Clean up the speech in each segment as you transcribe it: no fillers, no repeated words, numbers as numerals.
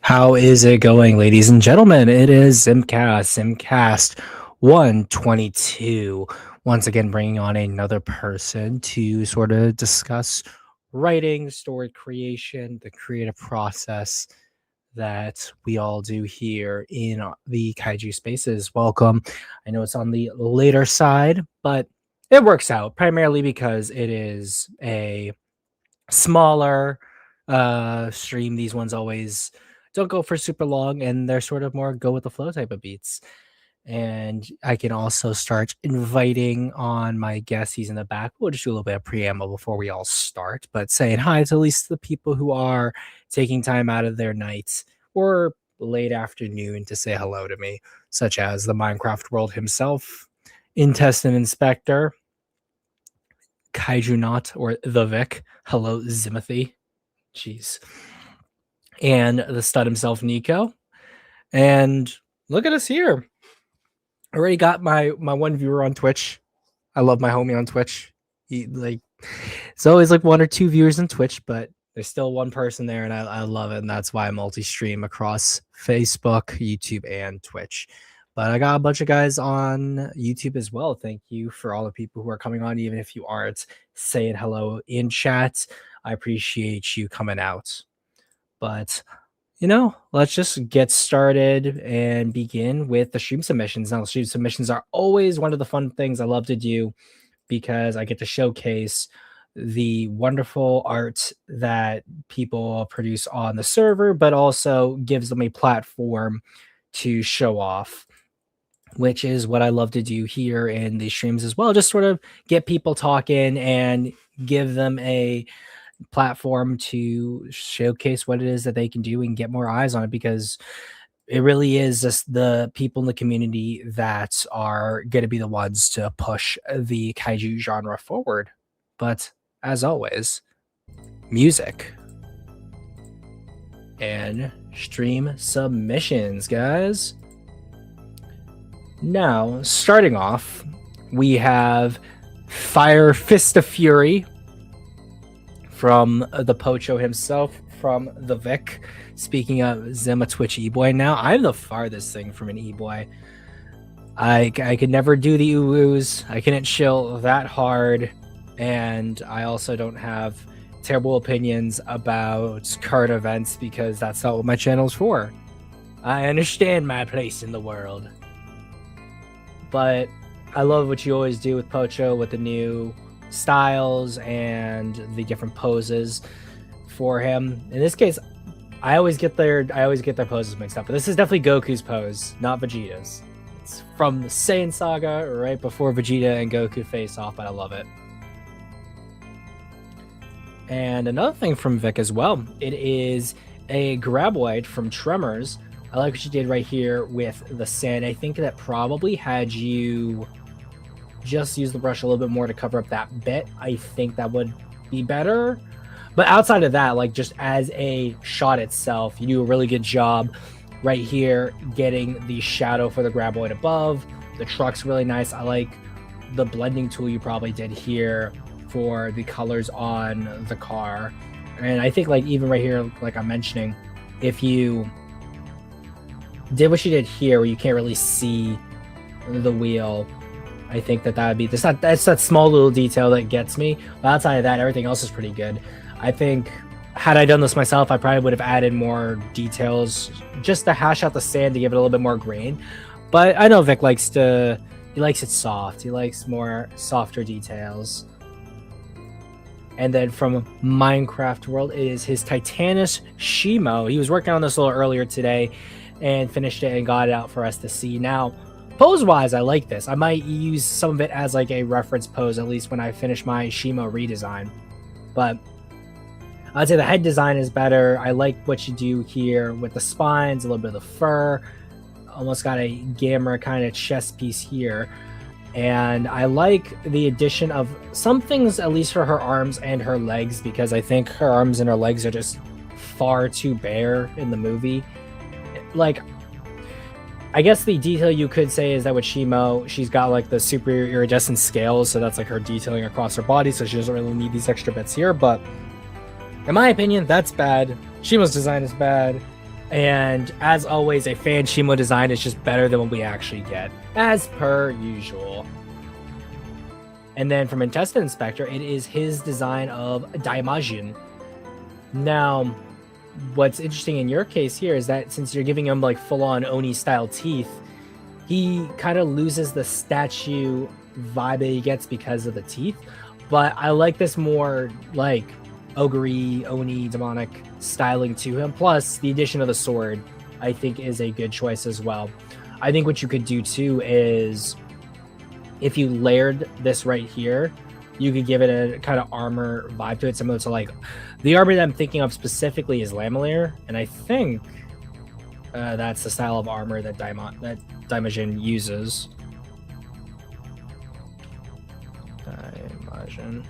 How is it going, ladies and gentlemen? It is Zimcast 122. Once again, bringing on another person to sort of discuss writing, story creation, the creative process that we all do here in the Kaiju spaces. Welcome. I know it's on the later side, but it works out primarily because it is a smaller stream. These ones always don't go for super long, and they're sort of more go with the flow type of beats. And I can also start inviting on my guests. He's in the back. We'll just do a little bit of preamble before we all start, but saying hi to at least the people who are taking time out of their nights or late afternoon to say hello to me, such as the Minecraft world himself, Intestine Inspector, Kaiju Not, or the Vic. Hello, Zimothy. Jeez. And the stud himself, Nico. And look at us here. Already got my one viewer on Twitch. I love my homie on Twitch. It's always like one or two viewers on Twitch, but there's still one person there, and I love it. And that's why I multi-stream across Facebook, YouTube, and Twitch. But I got a bunch of guys on YouTube as well. Thank you for all the people who are coming on, even if you aren't saying hello in chat. I appreciate you coming out. But, let's just get started and begin with the stream submissions. Now, stream submissions are always one of the fun things I love to do because I get to showcase the wonderful art that people produce on the server, but also gives them a platform to show off, which is what I love to do here in these streams as well. Just sort of get people talking and give them a platform to showcase what it is that they can do and get more eyes on it, because it really is just the people in the community that are going to be the ones to push the kaiju genre forward. But as always, music and stream submissions, guys. Now, starting off, we have Fire Fist of Fury from the Pocho himself, from the Vic. Speaking of Zim, a Twitch e-boy now. I'm the farthest thing from an e-boy. I could never do the ooh-oos. I couldn't chill that hard. And I also don't have terrible opinions about current events because that's not what my channel's for. I understand my place in the world. But I love what you always do with Pocho, with the new styles and the different poses for him. In this case, I always get their poses mixed up, but this is definitely Goku's pose, not Vegeta's. It's from the Saiyan saga, right before Vegeta and Goku face off, but I love it. And another thing from Vic as well, it is a graboid from Tremors. I like what you did right here with the sand. I think that probably had you just use the brush a little bit more to cover up that bit. I think that would be better. But outside of that, like just as a shot itself, you do a really good job right here getting the shadow for the graboid above. The truck's really nice. I like the blending tool you probably did here for the colors on the car. And I think like even right here, like I'm mentioning, if you did what you did here where you can't really see the wheel, I think that would be that's that small little detail that gets me. But outside of that, everything else is pretty good. I think had I done this myself, I probably would have added more details just to hash out the sand to give it a little bit more grain. But I know Vic likes it soft. He likes more softer details. And then from Minecraft World, it is his Titanus Shimo. He was working on this a little earlier today and finished it and got it out for us to see. Now, pose-wise, I like this. I might use some of it as like a reference pose, at least when I finish my Shimo redesign. But I'd say the head design is better. I like what you do here with the spines, a little bit of the fur. Almost got a Gamera kind of chest piece here. And I like the addition of some things, at least for her arms and her legs, because I think her arms and her legs are just far too bare in the movie. Like, I guess the detail you could say is that with Shimo, she's got like the super iridescent scales, so that's like her detailing across her body, so she doesn't really need these extra bits here. But in my opinion, that's bad. Shimo's design is bad. And as always, a fan Shimo design is just better than what we actually get, as per usual. And then from Intestine Inspector, it is his design of Daimajin. Now, what's interesting in your case here is that since you're giving him like full-on Oni-style teeth, he kind of loses the statue vibe that he gets because of the teeth. But I like this more like ogre Oni demonic styling to him. Plus, the addition of the sword, I think, is a good choice as well. I think what you could do too is if you layered this right here, you could give it a kind of armor vibe to it, similar to like the armor that I'm thinking of specifically is Lamelier, and I think that's the style of armor that Daimajin uses. Daimajin.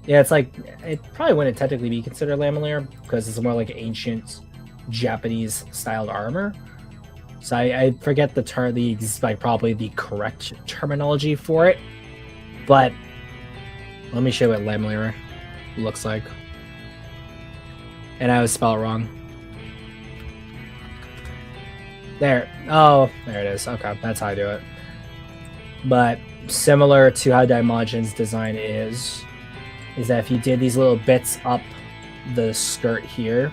Yeah, it's like it probably wouldn't technically be considered Lamelier because it's more like ancient Japanese styled armor. So I forget the term, like probably the correct terminology for it. But let me show you what Lamelier looks like. And I was spelled wrong. There. Oh, there it is. Okay, that's how I do it. But similar to how Daimajin's design is that if you did these little bits up the skirt here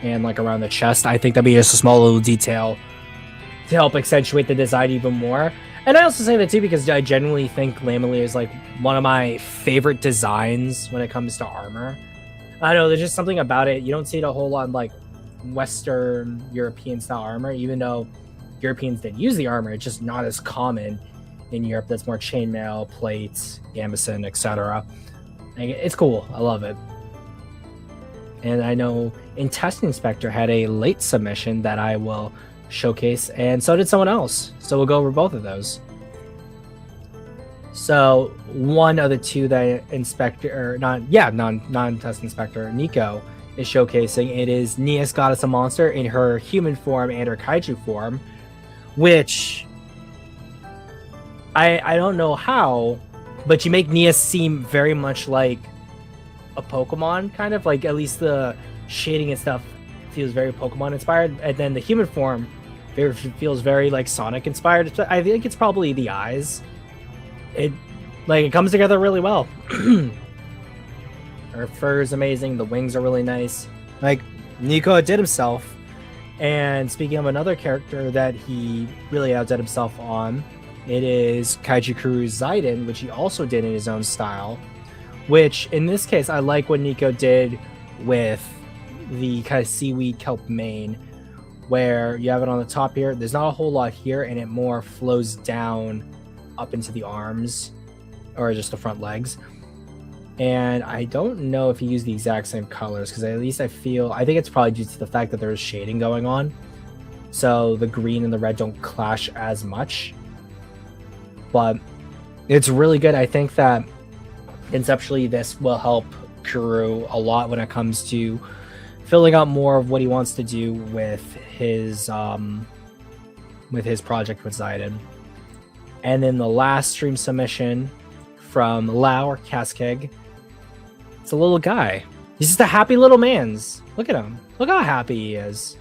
and like around the chest, I think that'd be just a small little detail to help accentuate the design even more. And I also say that too because I genuinely think Lamelier is like one of my favorite designs when it comes to armor. I don't know, there's just something about it. You don't see it a whole lot in like Western European style armor, even though Europeans did use the armor. It's just not as common in Europe. That's more chainmail, plates, gambeson, etc. It's cool. I love it. And I know Intestine Inspector had a late submission that I will showcase, and so did someone else. So we'll go over both of those. So one of the two that non-Intestine Inspector, Nico, is showcasing, it is Nia's Goddess of Monster in her human form and her kaiju form, which I don't know how, but you make Nia seem very much like a Pokemon, kind of like, at least the shading and stuff feels very Pokemon inspired, and then the human form feels very like Sonic inspired. I think it's probably the eyes. It comes together really well. Her fur is amazing. The wings are really nice. Like Nico did himself. And speaking of another character that he really outdid himself on, it is Kaiju Kuru Zaiden, which he also did in his own style. Which in this case, I like what Nico did with the kind of seaweed kelp mane, where you have it on the top here. There's not a whole lot here, and it more flows down up into the arms or just the front legs. And I don't know if he used the exact same colors, because at least I think it's probably due to the fact that there's shading going on, so the green and the red don't clash as much. But it's really good. I think that conceptually this will help Kuru a lot when it comes to filling out more of what he wants to do with his project with Zaiden. And then the last stream submission from Lau or Kaskeg. It's a little guy. He's just a happy little man's. Look at him. Look how happy he is.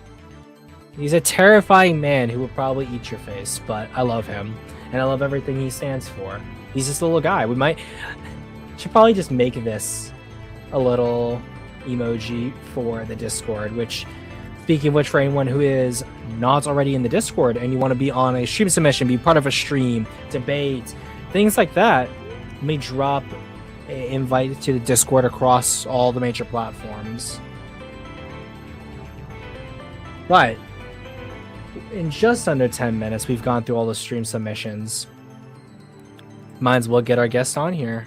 He's a terrifying man who will probably eat your face, but I love him. And I love everything he stands for. He's just a little guy. Should probably just make this a little emoji for the Discord, which, speaking of which, for anyone who is not already in the Discord and you want to be on a stream submission, be part of a stream, debate, things like that, let me drop an invite to the Discord across all the major platforms. But in just under 10 minutes, we've gone through all the stream submissions. Might as well get our guest on here.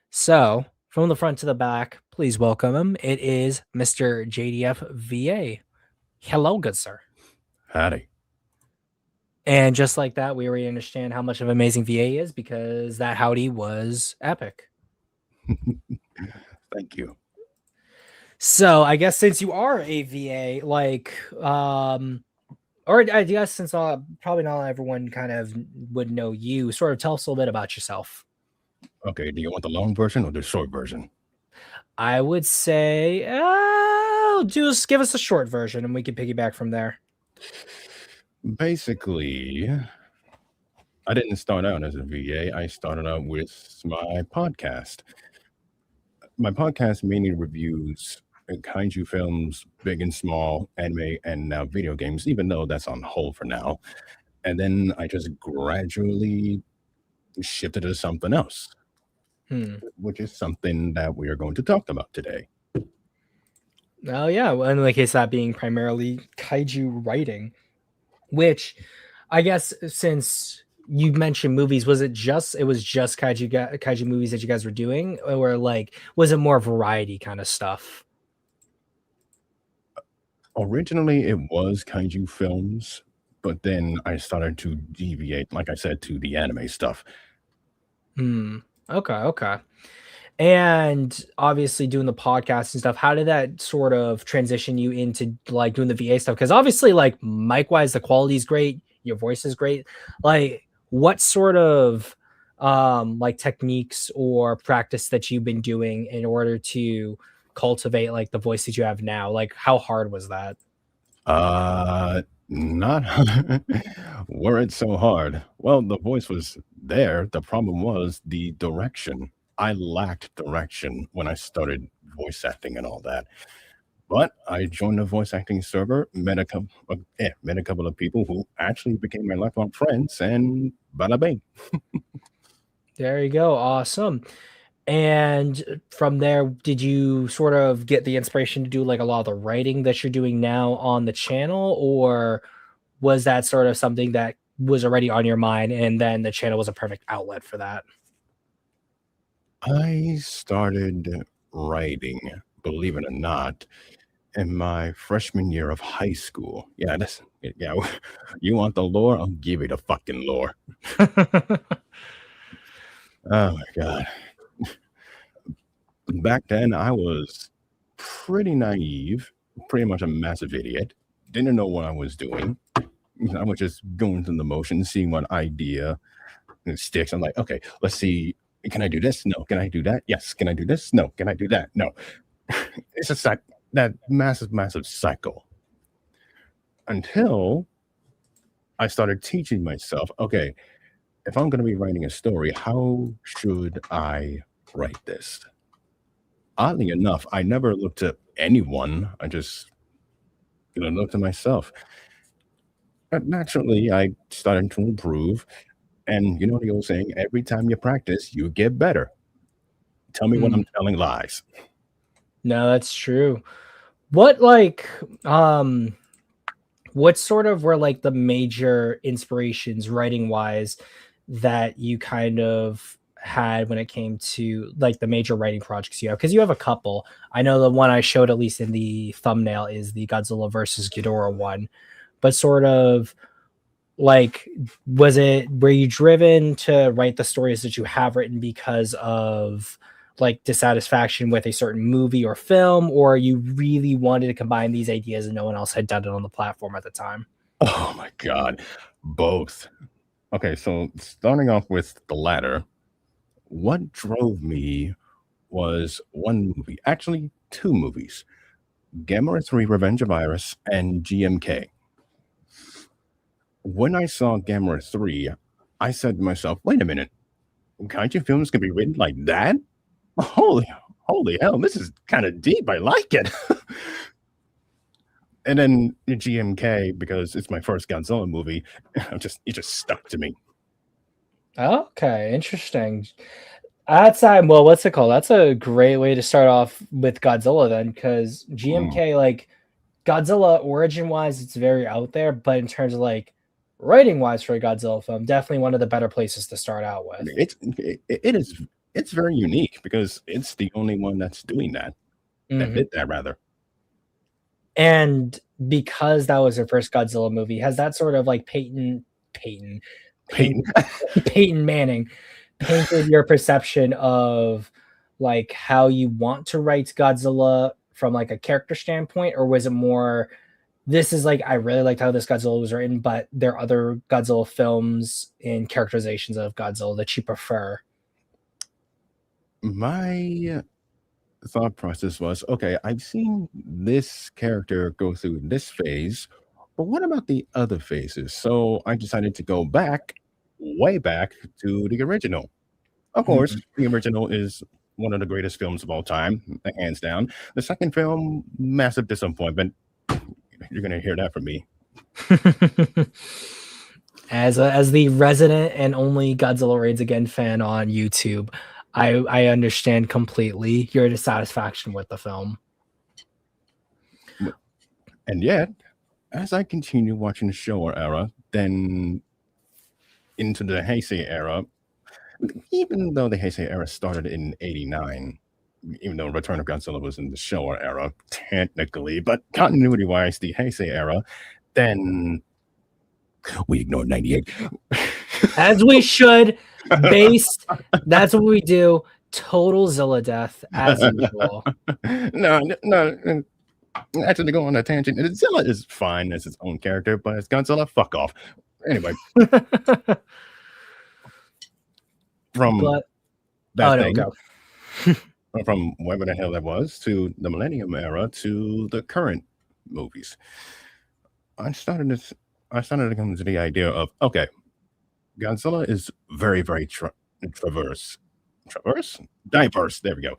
So, from the front to the back, please welcome him. It is Mr. JDF VA. Hello, good sir. Howdy. And just like that, we already understand how much of an amazing VA is, because that howdy was epic. Thank you. So, I guess since you are a VA, or I guess since probably not everyone kind of would know you, sort of tell us a little bit about yourself. Okay, do you want the long version or the short version? I would say, just give us a short version and we can piggyback from there. Basically, I didn't start out as a VA. I started out with my podcast. My podcast mainly reviews kaiju films, big and small, anime, and now video games, even though that's on hold for now. And then I just gradually shifted to something else, Hmm. which is something that we are going to talk about today. Oh yeah, well, in the case that being primarily kaiju writing, which I guess since you mentioned movies, was just kaiju movies that you guys were doing, or like was it more variety kind of stuff? Originally, it was kaiju films, but then I started to deviate, like I said, to the anime stuff. Hmm. Okay. Okay. And obviously doing the podcast and stuff, how did that sort of transition you into like doing the VA stuff? Because obviously, like mic wise, the quality is great, your voice is great. Like, what sort of like techniques or practice that you've been doing in order to cultivate like the voice that you have now? Like, how hard was that? Not were it so hard. Well, the voice was there. The problem was the direction. I lacked direction when I started voice acting and all that. But I joined a voice acting server, met a couple of people who actually became my lifelong friends, and bada bing. There you go. Awesome. And from there, did you sort of get the inspiration to do like a lot of the writing that you're doing now on the channel, or was that sort of something that was already on your mind and then the channel was a perfect outlet for that? I started writing, believe it or not, in my freshman year of high school. Yeah. You want the lore? I'll give you the fucking lore. Oh my god. Back then, I was pretty naive, pretty much a massive idiot. Didn't know what I was doing. I was just going through the motions, seeing what idea sticks. I'm like, okay, let's see. Can I do this? No. Can I do that? Yes. Can I do this? No. Can I do that? No. It's just like that massive, massive cycle until I started teaching myself, okay, if I'm going to be writing a story, how should I write this? Oddly enough, I never looked to anyone. I just looked to myself. But naturally, I started to improve. And you know the old saying, every time you practice, you get better. Tell me when Hmm. I'm telling lies. No, that's true. What like what sort of were like the major inspirations writing wise that you kind of had when it came to like the major writing projects you have? Because you have a couple. I know the one I showed at least in the thumbnail is the Godzilla versus Ghidorah one, but sort of like were you driven to write the stories that you have written because of like dissatisfaction with a certain movie or film, or you really wanted to combine these ideas and no one else had done it on the platform at the time? Oh my God. Both. Okay, so starting off with the latter, what drove me was one movie, actually two movies, Gamera 3 Revenge of Iris and GMK. When I saw Gamera 3, I said to myself, wait a minute, kaiju films can be written like that? Holy, holy hell, this is kind of deep. I like it. And then GMK, because it's my first Godzilla movie, it just stuck to me. Okay, interesting. Outside, well, what's it called? That's a great way to start off with Godzilla then, because Mm. GMK, like Godzilla origin wise, it's very out there, but in terms of like writing wise for a Godzilla film, definitely one of the better places to start out with. It is it's very unique because it's the only one that's doing that Mhm. did that rather. And because that was her first Godzilla movie, has that sort of like Peyton, Peyton. painted Peyton Manning painted your perception of like how you want to write Godzilla from like a character standpoint, or was it more this is like I really liked how this Godzilla was written, but there are other Godzilla films and characterizations of Godzilla that you prefer? My thought process was, okay, I've seen this character go through this phase, but what about the other phases? So I decided to go back, way back to the original. Of course, Mhm. the original is one of the greatest films of all time, hands down. The second film, massive disappointment. You're gonna hear that from me. As the resident and only Godzilla Raids Again fan on YouTube, I understand completely your dissatisfaction with the film. And yet, as I continue watching the Showa era, then into the Heisei era, even though the Heisei era started in '89, even though Return of Godzilla was in the Showa era, technically, but continuity wise, the Heisei era, then we ignored '98. As we should, based that's what we do. Total Zilla death as usual. No. Actually, go on a tangent. Zilla is fine as its own character, but as Godzilla, fuck off. Anyway, from But that oh no, thing, go. from whatever the hell that was, to the Millennium era, to the current movies, I started to come to the idea of, okay, Godzilla is very, very traverse. Traverse? Diverse. There we go.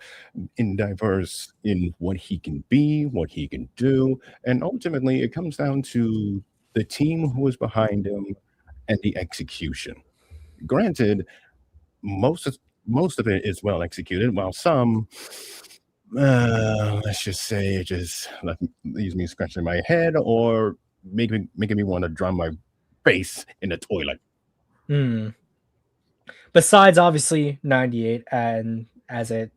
In diverse in what he can be, what he can do. And ultimately, it comes down to the team who is behind him and the execution. Granted, most of it is well executed, while some, let's just say, it just leaves me scratching my head or making me want to drum my face in the toilet. Hmm. Besides, obviously, 98, and as it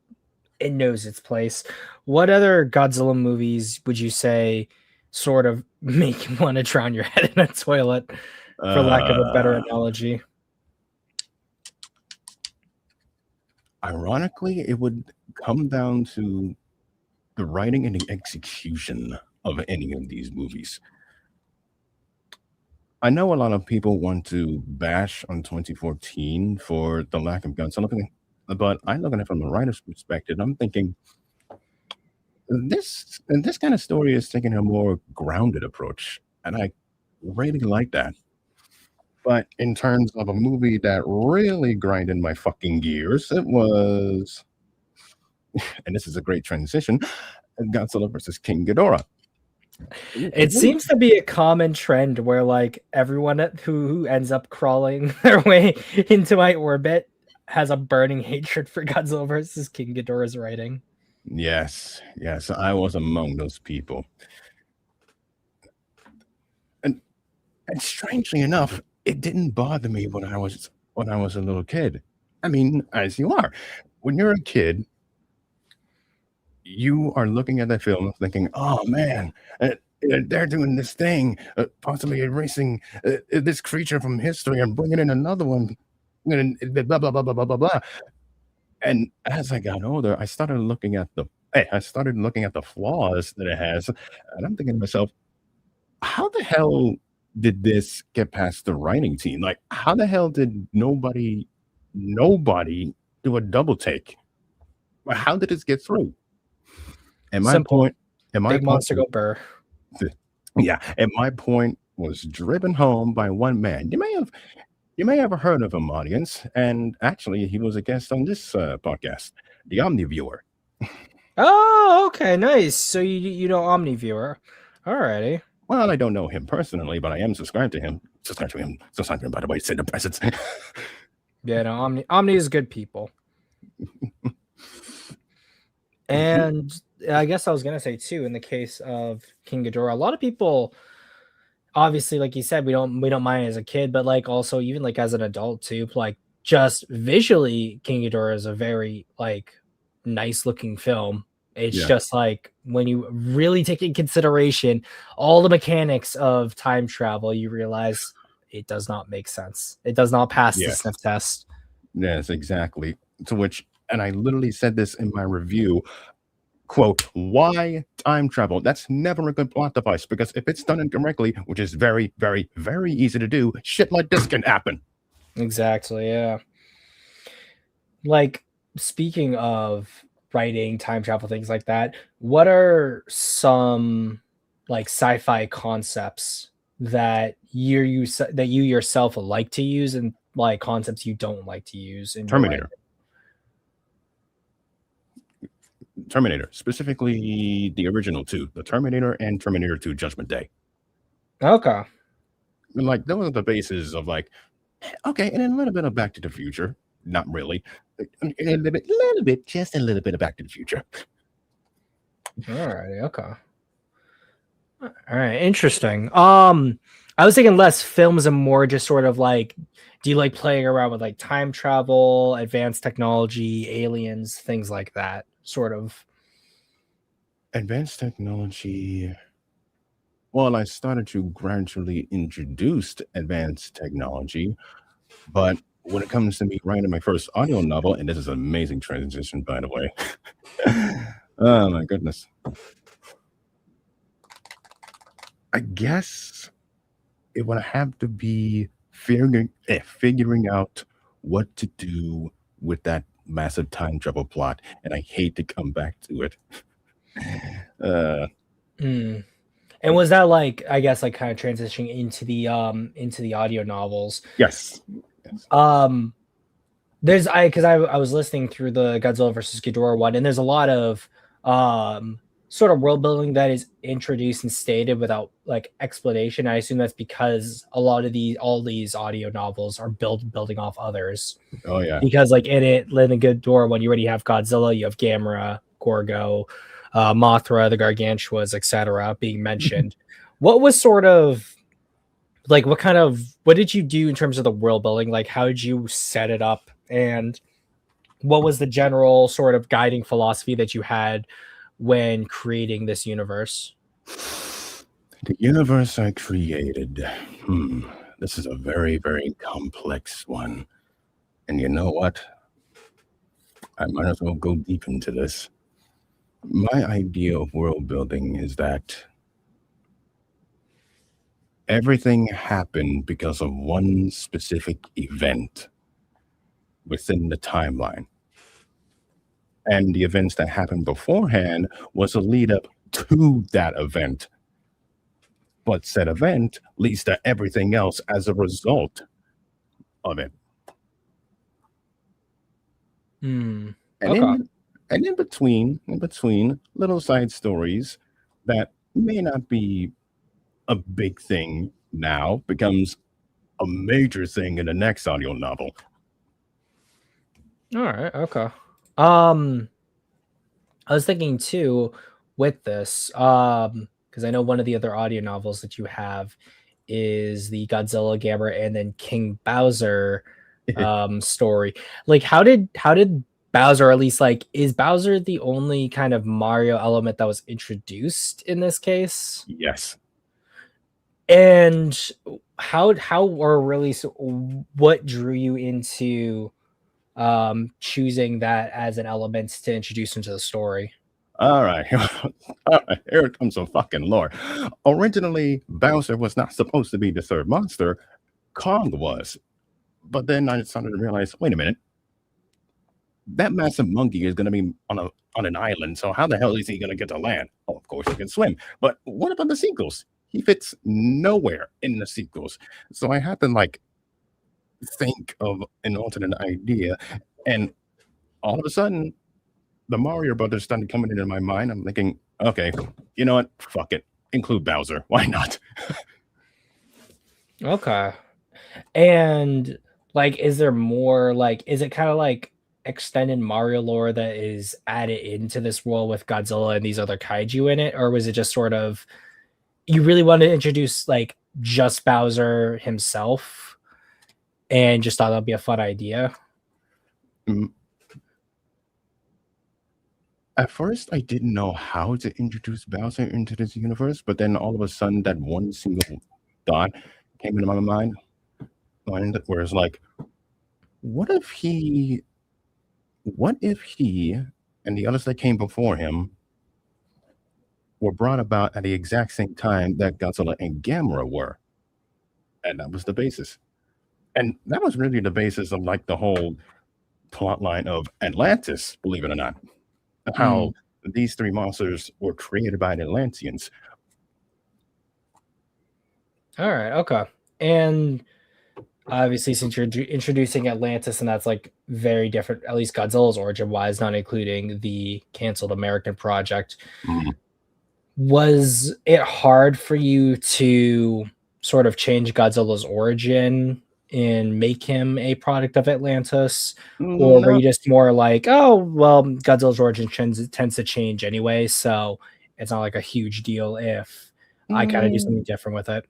knows its place, what other Godzilla movies would you say sort of make you want to drown your head in a toilet, for lack of a better Uh, analogy? Ironically, it would come down to the writing and the execution of any of these movies. I know a lot of people want to bash on 2014 for the lack of guns, but I look at it from a writer's perspective. I'm thinking this kind of story is taking a more grounded approach, and I really like that. But in terms of a movie that really grinded my fucking gears, it was, and this is a great transition, Godzilla versus King Ghidorah. It seems to be a common trend where like everyone who ends up crawling their way into my orbit has a burning hatred for Godzilla versus King Ghidorah's writing. Yes, I was among those people. And strangely enough, it didn't bother me when I was a little kid. I mean, as you are. When you're a kid, you are looking at that film thinking, "Oh man, they're doing this thing, possibly erasing this creature from history and bringing in another one, and blah blah blah blah blah blah blah." And as I got older, I started looking at the flaws that it has, and I'm thinking to myself, how the hell did this get past the writing team? Like, how the hell did nobody do a double take? How did this get through? And my Simple. point, and my Big point, monster go burr. yeah, and my point was driven home by one man. You may have heard of him, audience, and actually, he was a guest on this podcast, the Omniviewer. Oh, okay, nice. So you know OmniViewer. Alrighty. Well, I don't know him personally, but I am subscribed to him. Subscribe to him, by the way. Say the presence. Yeah, no, Omni is good people. And I guess I was gonna say too, in the case of King Ghidorah, a lot of people, obviously, like you said, we don't mind it as a kid, but like also even like as an adult too, like just visually, King Ghidorah is a very like nice looking film. It's Yeah, just like when you really take in consideration all the mechanics of time travel, you realize it does not make sense. It does not pass the yeah, sniff test. yes, exactly. To which, and I literally said this in my review, quote, why time travel? That's never a good plot device because if it's done incorrectly, which is very, very, very easy to do, shit like this can happen. Exactly, yeah. Like speaking of writing, time travel, things like that, what are some like sci-fi concepts that that you yourself like to use, and like concepts you don't like to use in your writing? Terminator, specifically the original two, the Terminator and Terminator 2 Judgment Day. Okay. And like those are the bases of like, okay, and then a little bit of Back to the Future. Not really. Little bit, just a little bit of Back to the Future. All right. Okay. All right, interesting. I was thinking less films and more just sort of like, do you like playing around with like time travel, advanced technology, aliens, things like that? Sort of. Advanced technology. Well, I started to gradually introduce advanced technology, but when it comes to me writing my first audio novel, and this is an amazing transition, by the way. Oh my goodness. I guess it would have to be figuring out what to do with that massive time travel plot, and I hate to come back to it. Uh, Mm. And was that like, I guess, like kind of transitioning into the audio novels? yes. Yes. There's I was listening through the Godzilla versus Ghidorah one, and there's a lot of sort of world building that is introduced and stated without like explanation. I assume that's because a lot of all these audio novels are building off others. Oh yeah. Because like in the Ghidorah one, you already have Godzilla, you have Gamera, Gorgo, Mothra, the Gargantuas, etc. being mentioned. What was sort of like what did you do in terms of the world building? Like how did you set it up, and what was the general sort of guiding philosophy that you had when creating this universe? The universe I created. This is a very, very complex one. And you know what? I might as well go deep into this. My idea of world building is that everything happened because of one specific event within the timeline. And the events that happened beforehand was a lead up to that event. But said event leads to everything else as a result of it. And Okay. in between little side stories that may not be a big thing now becomes a major thing in the next audio novel. All right. Okay. Um, I was thinking too with this, because I know one of the other audio novels that you have is the Godzilla, Gamera, and then King Bowser story. Like, how did Bowser, or at least like, is Bowser the only kind of Mario element that was introduced in this case? Yes. And how or really so what drew you into choosing that as an element to introduce into the story? All right. All right. Here comes some fucking lore. Originally, Bowser was not supposed to be the third monster. Kong was. But then I started to realize, wait a minute, that massive monkey is going to be on an island. So how the hell is he going to get to land? Oh, of course he can swim. But what about the sequels? He fits nowhere in the sequels. So I had to like think of an alternate idea, and all of a sudden, the Mario Brothers started coming into my mind. I'm thinking, okay, you know what? Fuck it. Include Bowser. Why not? Okay. And like, is there more like, is it kind of like extended Mario lore that is added into this world with Godzilla and these other kaiju in it? Or was it just sort of, you really want to introduce like just Bowser himself and just thought that'd be a fun idea? Mm, At first, I didn't know how to introduce Bowser into this universe, but then all of a sudden, that one single thought came into my mind, where it's like, what if he, what if he and the others that came before him were brought about at the exact same time that Godzilla and Gamera were? And that was the basis. And that was really the basis of like the whole plot line of Atlantis, believe it or not. How Mm. these three monsters were created by the Atlanteans. All right, okay. And obviously, since you're introducing Atlantis, and that's like very different, at least Godzilla's origin wise, not including the canceled American project, Mm. was it hard for you to sort of change Godzilla's origin and make him a product of Atlantis? Or were No, you just more like, oh, well, Godzilla's origin tends to change anyway, so it's not like a huge deal if I kind of do something mm, different with it?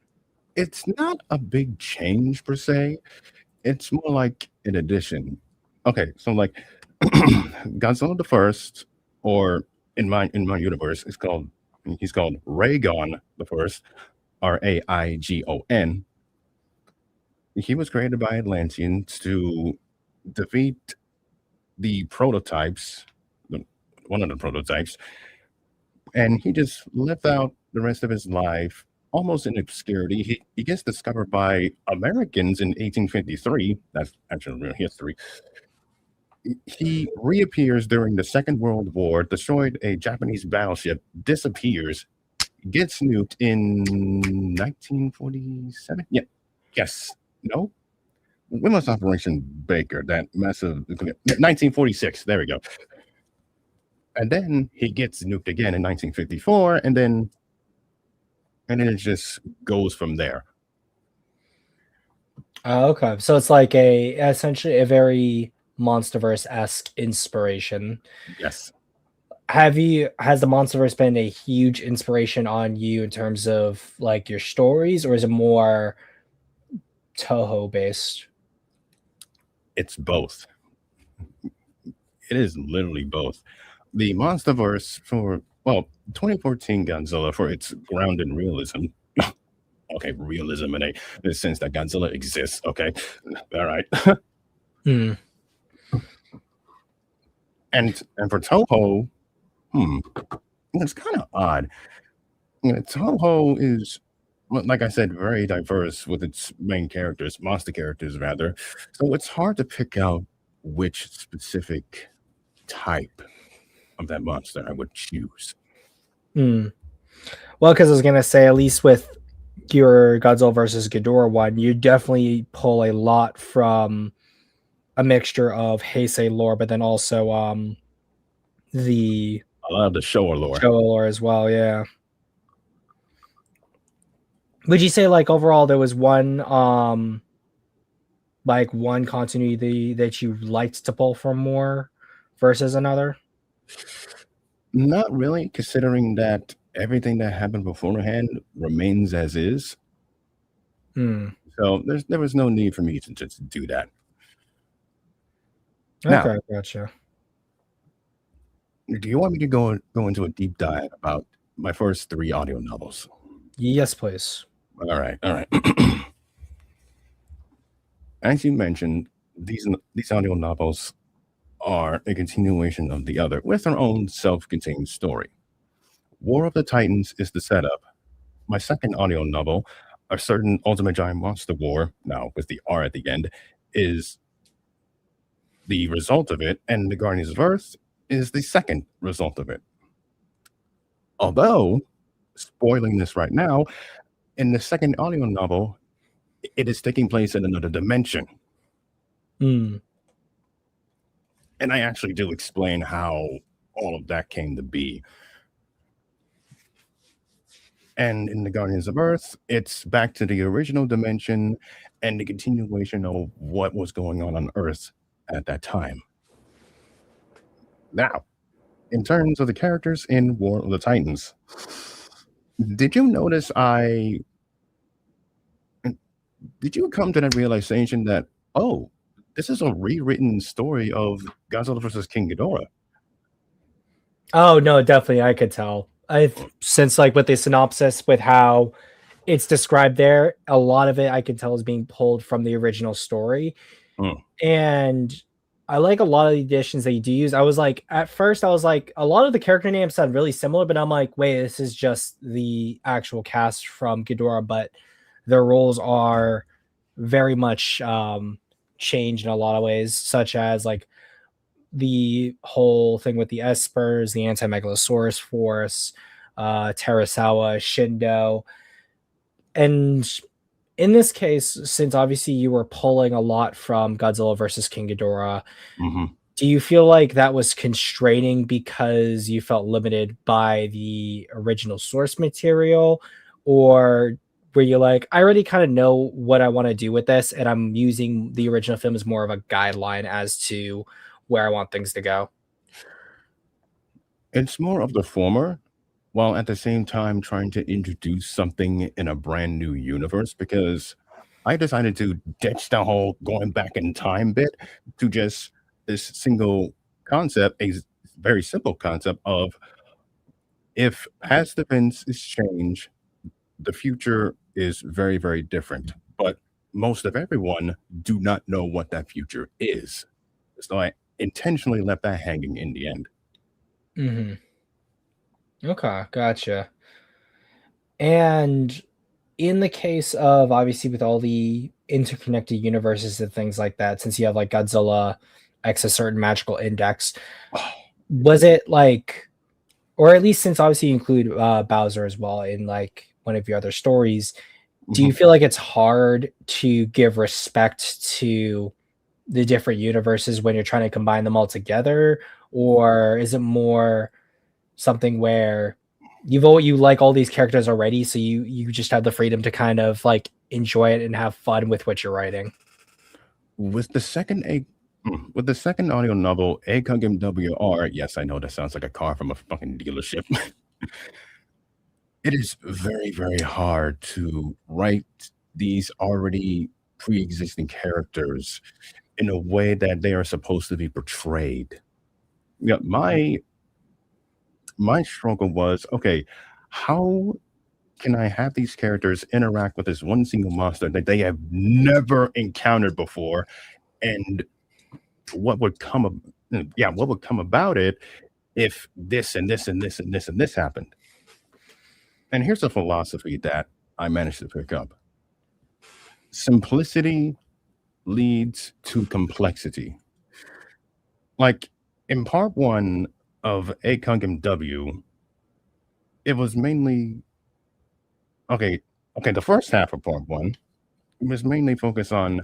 it's not a big change per se. It's more like an addition. Okay, so like Godzilla the First, or in my universe, he's called Raygon the First, Raigon. He was created by Atlanteans to defeat the prototypes, the- one of the prototypes, and he just lived out the rest of his life almost in obscurity. He gets discovered by Americans in 1853. That's actually real history. He reappears during the Second World War, destroyed a Japanese battleship, disappears, gets nuked in 1947. Yeah, yes, no. When was Operation Baker? That massive 1946. There we go. And then he gets nuked again in 1954, and then it just goes from there. Oh, okay. So it's like a essentially a very MonsterVerse-esque inspiration. Yes, Has the MonsterVerse been a huge inspiration on you in terms of like your stories, or is it more Toho based? it's both. It is literally both. The MonsterVerse for, well, 2014 Godzilla for its grounded realism. Okay, realism in a in the sense that Godzilla exists. Okay, all right. Hmm. And for Toho, hmm, it's kind of odd. Toho is, well, like I said, very diverse with its main characters, monster characters rather. So it's hard to pick out which specific type of that monster I would choose. Hmm. Well, because I was gonna say, at least with your Godzilla versus Ghidorah one, you definitely pull a lot from a mixture of Heisei lore, but then also the I love the show lore. Showa lore as well. Yeah. Would you say like overall there was one like one continuity that you liked to pull from more versus another? Not really, considering that everything that happened beforehand remains as is. Hmm. So there was no need for me to just do that. Now, Okay, gotcha. do you want me to go into a deep dive about my first three audio novels? Yes, please. All right, all right. As you mentioned, these audio novels are a continuation of the other with their own self-contained story. War of the Titans is the setup. My second audio novel, A Certain Ultimate Giant Monster War, now with the R at the end, is the result of it, and The Guardians of Earth is the second result of it. Although, spoiling this right now, in the second audio novel, it is taking place in another dimension. Hmm. And I actually do explain how all of that came to be. And in the Guardians of Earth, it's back to the original dimension and the continuation of what was going on Earth at that time. Now, in terms of the characters in War of the Titans, did you notice did you come to that realization that, oh, this is a rewritten story of Godzilla versus King Ghidorah? Oh no, definitely I could tell. I since like with the synopsis with how it's described there, a lot of it I can tell is being pulled from the original story. Mm, And I like a lot of the additions that you do use. I was like, at first, I was like, a lot of the character names sound really similar, but I'm like, wait, this is just the actual cast from Ghidorah, but their roles are very much changed in a lot of ways, such as like the whole thing with the Espers, the Anti-Megalosaurus Force, Terasawa, Shindo, and in this case, since obviously you were pulling a lot from Godzilla versus King Ghidorah, Mhm. do you feel like that was constraining because you felt limited by the original source material? Or were you like, I already kind of know what I want to do with this, and I'm using the original film as more of a guideline as to where I want things to go? It's more of the former, while at the same time trying to introduce something in a brand new universe because I decided to ditch the whole going back in time bit to just this single concept, very simple concept of if past events is change, the future is very, very different. But most of everyone do not know what that future is. So I intentionally left that hanging in the end. Hmm. Okay, gotcha. And in the case of obviously with all the interconnected universes and things like that, since you have like Godzilla X a certain magical index, was it like, or at least since obviously you include Bowser as well in like one of your other stories, do you Mhm. feel like it's hard to give respect to the different universes when you're trying to combine them all together? Or is it more something where you like all these characters already, so you just have the freedom to kind of like enjoy it and have fun with what you're writing? With the second egg with the second audio novel, Egg Hugging WR, yes, I know that sounds like a car from a fucking dealership. It is very, very hard to write these already pre-existing characters in a way that they are supposed to be portrayed. Yeah, my struggle was, okay, how can I have these characters interact with this one single monster that they have never encountered before? And what would come what would come about it if this and this and this and this and this happened? And here's a philosophy that I managed to pick up. Simplicity leads to complexity. Like in part 1 of A Kungam W, it was mainly okay, the first half of part 1 was mainly focused on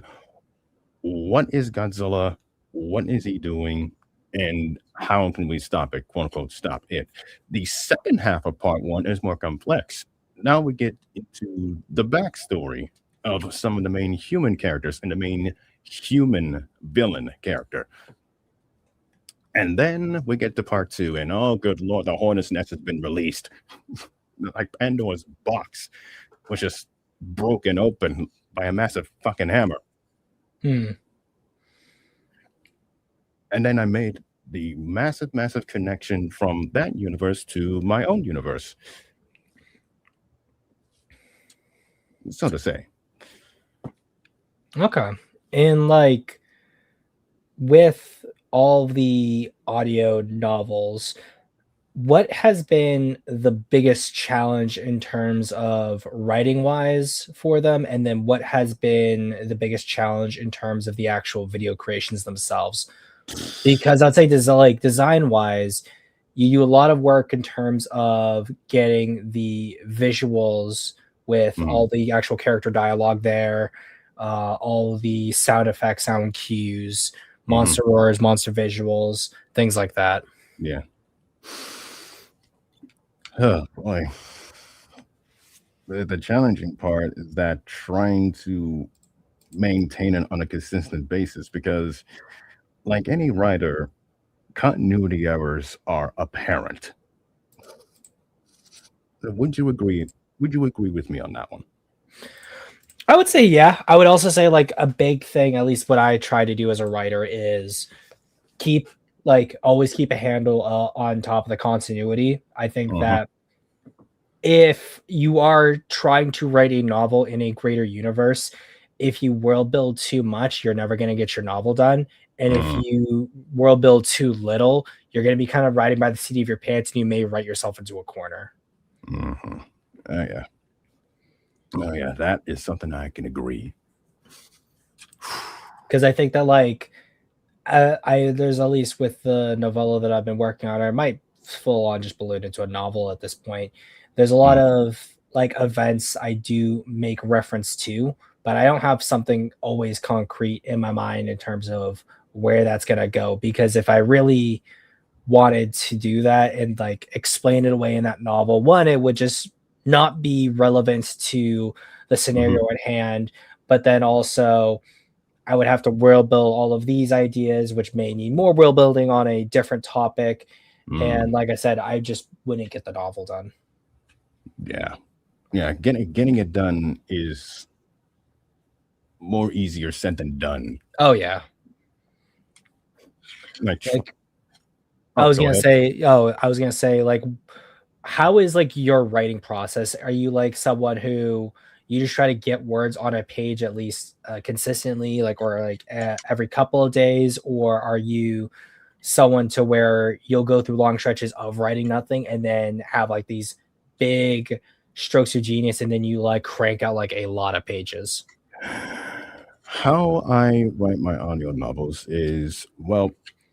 what is Godzilla, what is he doing, and how can we stop it, quote unquote, stop it. The second half of part 1 is more complex. Now we get into the backstory of some of the main human characters and the main human villain character. And then we get to part 2, and oh, good lord, the Hornet's Nest has been released. Like Pandora's box was just broken open by a massive fucking hammer. Hmm. And then I made the massive, massive connection from that universe to my own universe, so to say. Okay. And like with all the audio novels, what has been the biggest challenge in terms of writing wise for them? And then what has been the biggest challenge in terms of the actual video creations themselves? Because I'd say like design wise, you do a lot of work in terms of getting the visuals with Mhm, all the actual character dialogue there, all the sound effects, sound cues, mhm, monster roars, monster visuals, things like that. yeah. Oh, boy. The challenging part is that trying to maintain it on a consistent basis because, like any writer, continuity errors are apparent. Would you agree? Would you agree with me on that one? I would say yeah. I would also say like a big thing, at least what I try to do as a writer, is keep like always keep a handle on top of the continuity. I think Mhm, that if you are trying to write a novel in a greater universe, if you world build too much, you're never going to get your novel done. And if mhm, you world build too little, you're going to be kind of riding by the seat of your pants and you may write yourself into a corner. mhm. Oh, yeah. Oh, yeah, that is something I can agree. Because I think that like I there's at least with the novella that I've been working on, I might full on just balloon into a novel at this point. There's a lot Mm, of like events I do make reference to, but I don't have something always concrete in my mind in terms of where that's gonna go. Because if I really wanted to do that and like explain it away in that novel, one, it would just not be relevant to the mhm, scenario at hand, but then also I would have to world build all of these ideas, which may need more world building on a different topic. And mm, like I said, I just wouldn't get the novel done. yeah. Yeah, getting it done is more easier said than done. Oh yeah. Like, Like oh, go ahead. I was gonna say, like, how is like your writing process? Are you like someone who you just try to get words on a page at least consistently, like, or like every couple of days, or are you someone to where you'll go through long stretches of writing nothing and then have like these big strokes of genius and then you like crank out like a lot of pages? How I write my audio novels is, well,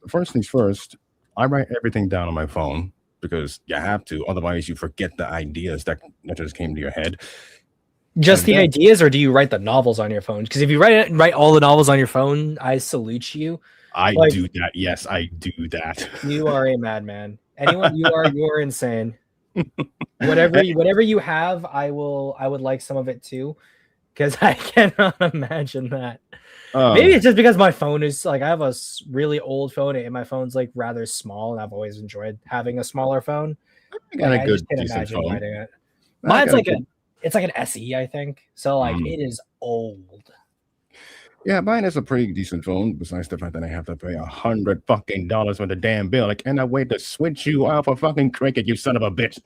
first things first, I write everything down on my phone because you have to, otherwise you forget the ideas that just came to your head. Just And the then ideas, or do you write the novels on your phone? Because if you write all the novels on your phone, I salute you. I Like, do that. Yes, I do that. you are a madman. Anyone, you are insane. Hey, Whatever you have, I would like some of it too, because I cannot imagine that. Maybe uh, it's just because my phone is like I have a really old phone and my phone's like rather small, and I've always enjoyed having a smaller phone. I got Like a I just good, can't decent imagine phone. writing it. I Mine's got a like a good, it's like an SE, I think. So like mm. it is old. Yeah, mine is a pretty decent phone. Besides the fact that I have to pay $100 for the damn bill, I cannot wait to switch you out for fucking cricket, you son of a bitch.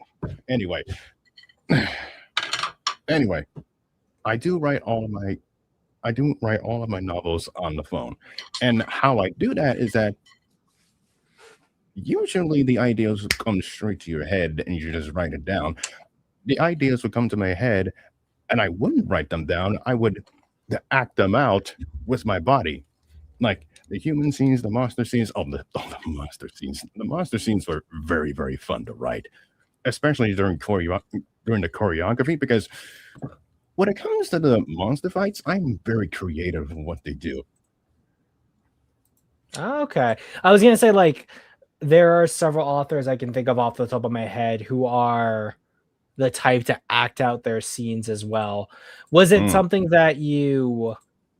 Anyway, anyway, I do write all of my I do write all of my novels on the phone. And how I do that is that usually the ideas come straight to your head and you just write it down. The ideas would come to my head and I wouldn't write them down. I would act them out with my body. Like the human scenes, the monster scenes, the monster scenes. The monster scenes were very, very fun to write, especially during the choreography, because when it comes to the monster fights, I'm very creative in what they do. Okay. I was gonna say like there are several authors I can think of off the top of my head who are the type to act out their scenes as well. Was it Mm. something that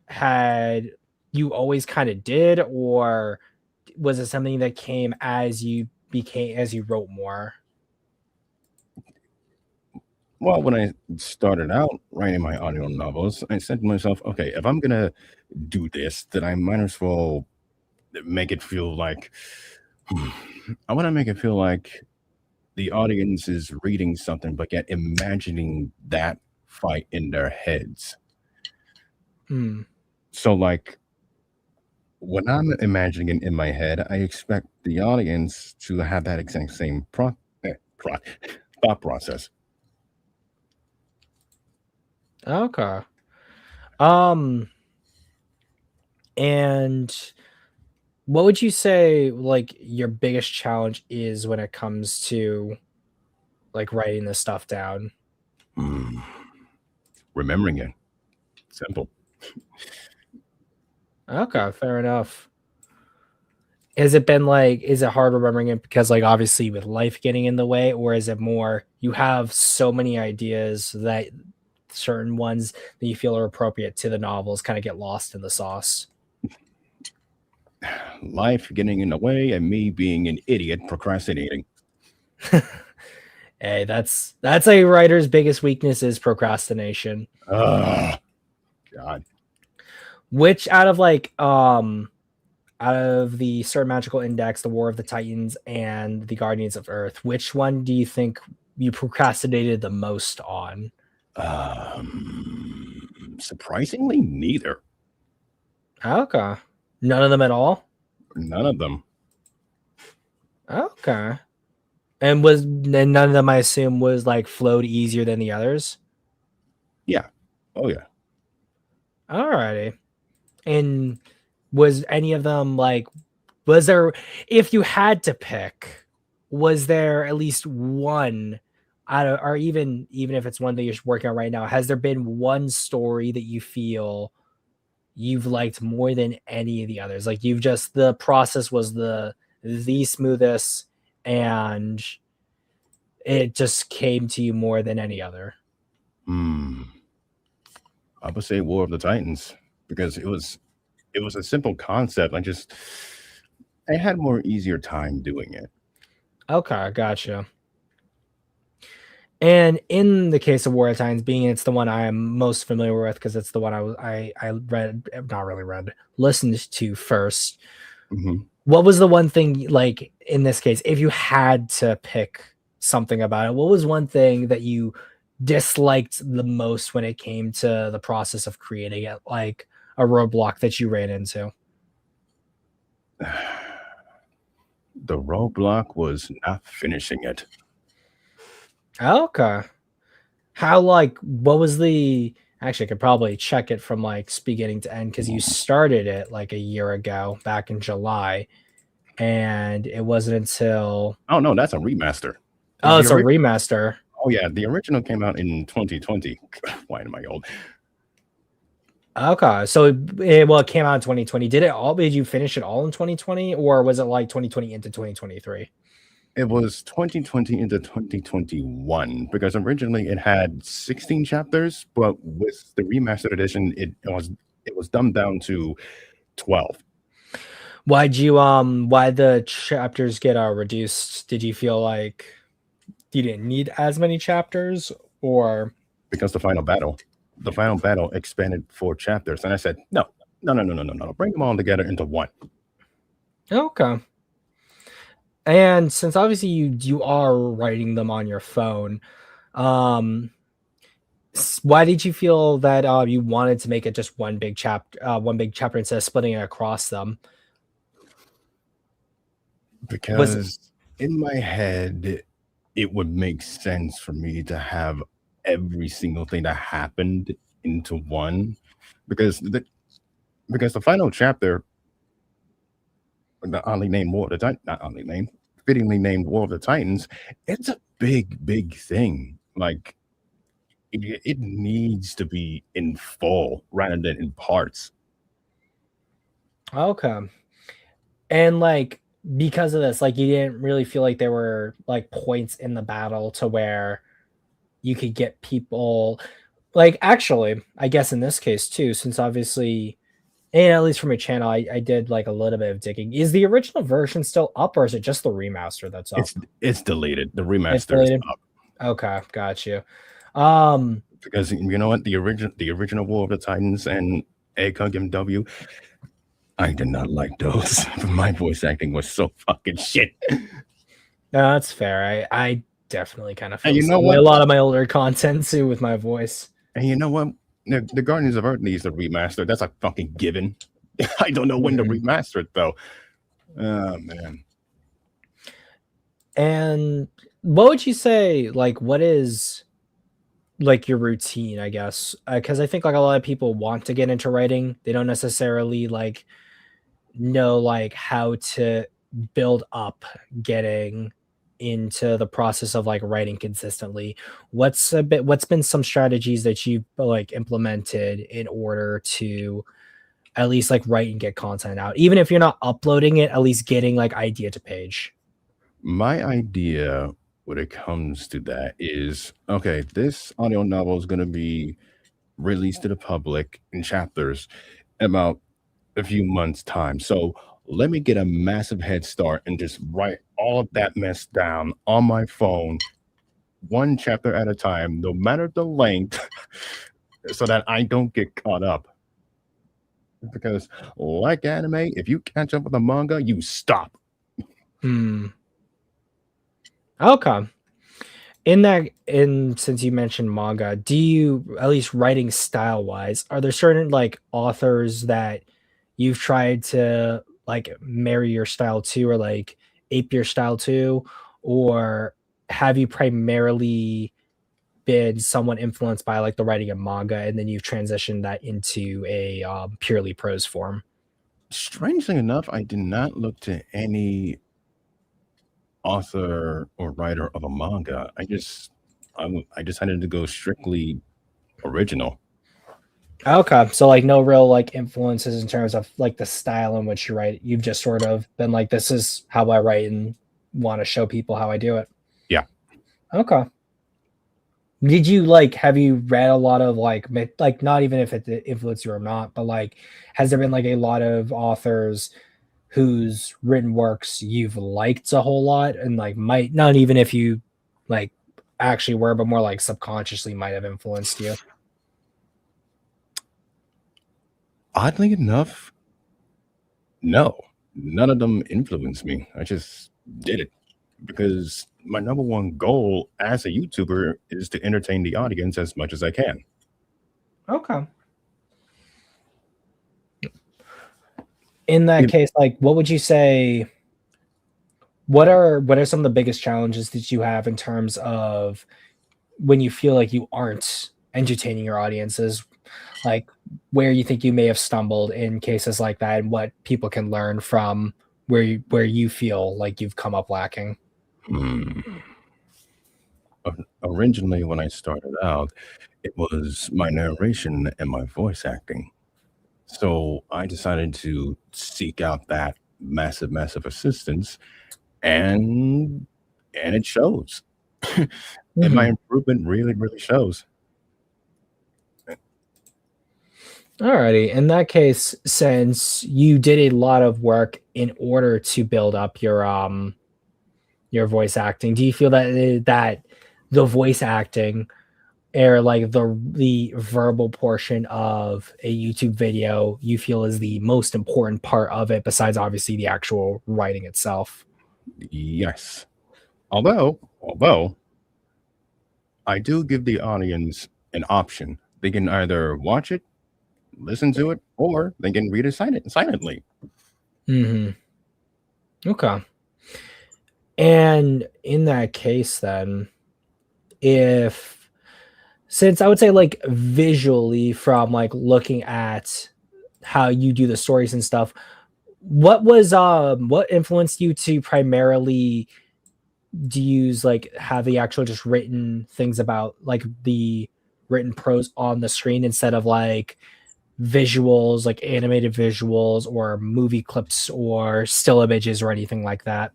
had you always kind of did, or was it something that came as you wrote more? Well, when I started out writing my audio novels, I said to myself, okay, if I'm gonna do this, then I might as well make it feel like I want to make it feel like the audience is reading something, but yet imagining that fight in their heads. Hmm. So, like, when I'm imagining it in my head, I expect the audience to have that exact same pro- thought process. Okay. Um, and what would you say like your biggest challenge is when it comes to like writing this stuff down? Mm, remembering it, simple. Okay, fair enough. Has it been like, is it hard remembering it because like obviously with life getting in the way, or is it more you have so many ideas that certain ones that you feel are appropriate to the novels kind of get lost in the sauce? Life getting in the way and me being an idiot procrastinating. Hey, that's a writer's biggest weakness is procrastination. Oh, God. Which out of the Sir Magical Index, the War of the Titans, and the Guardians of Earth, which one do you think you procrastinated the most on? Surprisingly, neither. Okay. None of them at all? None of them. Okay. And none of them I assume was like flowed easier than the others? Yeah. Oh, yeah. Alrighty. And Was any of them like was there if you had to pick, was there at least one out of or even if it's one that you're working on right now, has there been one story that you feel you've liked more than any of the others? Like you've just the process was the smoothest and it just came to you more than any other. Hmm. I would say War of the Titans because it was a simple concept. I had more easier time doing it. Okay, gotcha. And in the case of War of Titans, being it's the one I am most familiar with because it's the one I read, not really read, listened to first. Mhm. What was the one thing like in this case, if you had to pick something about it, what was one thing that you disliked the most when it came to the process of creating it, like a roadblock that you ran into? The roadblock was not finishing it Okay. How like what was the actually I could probably check it from like beginning to end because you started it like a year ago back in July, and it wasn't until oh, no, that's a remaster. oh, The it's a original remaster. oh, yeah, the original came out in 2020. Why am I old? Okay, so well, it came out in 2020. Did it all? Did you finish it all in 2020, or was it like 2020 into 2023? It was 2020 into 2021 because originally it had 16 chapters, but with the remastered edition, it was dumbed down to 12 Why the chapters get reduced? Did you feel like you didn't need as many chapters, or because the final battle expanded 4 chapters, and I said, no, no, no, no, no, no, no, bring them all together into one. okay? And since obviously you are writing them on your phone, um, why did you feel that you wanted to make it just one big chapter instead of splitting it across them? Was Because in my head, it would make sense for me to have every single thing that happened into one because the final chapter, the oddly named War of the Titans, not oddly named, fittingly named War of the Titans, it's a big, big thing. Like it needs to be in full rather than in parts. okay, and like because of this, like you didn't really feel like there were like points in the battle to where you could get people like actually, I guess in this case too, since obviously and at least from your channel, I did like a little bit of digging. Is the original version still up, or is it just the remaster that's up? It's deleted. The It's remaster is deleted. up Okay, got you. Um, because you know what, the original War of the Titans and Egg Hug MW, I did not like those. My voice acting was so fucking shit. no, that's fair. I definitely kind of And feel the you know same way. what? A lot of my older content too with my voice. And you know what? The Guardians of Earth needs a remaster. That's a fucking given. I don't know when to Mhm. remaster it though. Oh man. And what would you say? Like, what is like your routine? I guess because I think like a lot of people want to get into writing, they don't necessarily like know like how to build up getting into the process of like writing consistently. What's been some strategies that you've like implemented in order to at least like write and get content out, even if you're not uploading it, at least getting like idea to page? My idea when it comes to that is okay, this audio novel is going to be released to the public in chapters in about a few months' time. So let me get a massive head start and just write all of that mess down on my phone, one chapter at a time, no matter the length, so that I don't get caught up. Because, like anime, if you catch up with a manga, you stop. Hmm. Okay. In that, in since you mentioned manga, do you at least writing style wise, are there certain like authors that you've tried to like marry your style to or like ape your style to, or have you primarily been someone influenced by like the writing of manga and then you've transitioned that into a purely prose form? Strangely enough, I did not look to any author or writer of a manga. I decided to go strictly original. Okay, so like no real like influences in terms of like the style in which you write. You've just sort of been like, this is how I write and want to show people how I do it. Yeah. Okay. Did you like have you read a lot of like not even if it influenced you or not, but like has there been like a lot of authors whose written works you've liked a whole lot and like might not even if you like actually were, but more like subconsciously might have influenced you? Oddly enough, no, none of them influenced me. I just did it because my number one goal as a YouTuber is to entertain the audience as much as I can. Okay. In that If- case, like what would you say what are some of the biggest challenges that you have in terms of when you feel like you aren't entertaining your audiences, like where you think you may have stumbled in cases like that and what people can learn from where you feel like you've come up lacking? Hmm. Originally, when I started out, it was my narration and my voice acting. So I decided to seek out that massive, massive assistance, and it shows. And my Mhm. improvement really, really shows. Alrighty. In that case, since you did a lot of work in order to build up your voice acting, do you feel that that the voice acting or like the verbal portion of a YouTube video you feel is the most important part of it besides obviously the actual writing itself? Yes. Although I do give the audience an option. They can either watch it, listen to it, or they can read it silently. Mhm. Okay. And in that case then, if since I would say like visually from like looking at how you do the stories and stuff, what influenced you to primarily do you use like have the actual just written things about like the written prose on the screen instead of like visuals, like animated visuals or movie clips or still images or anything like that?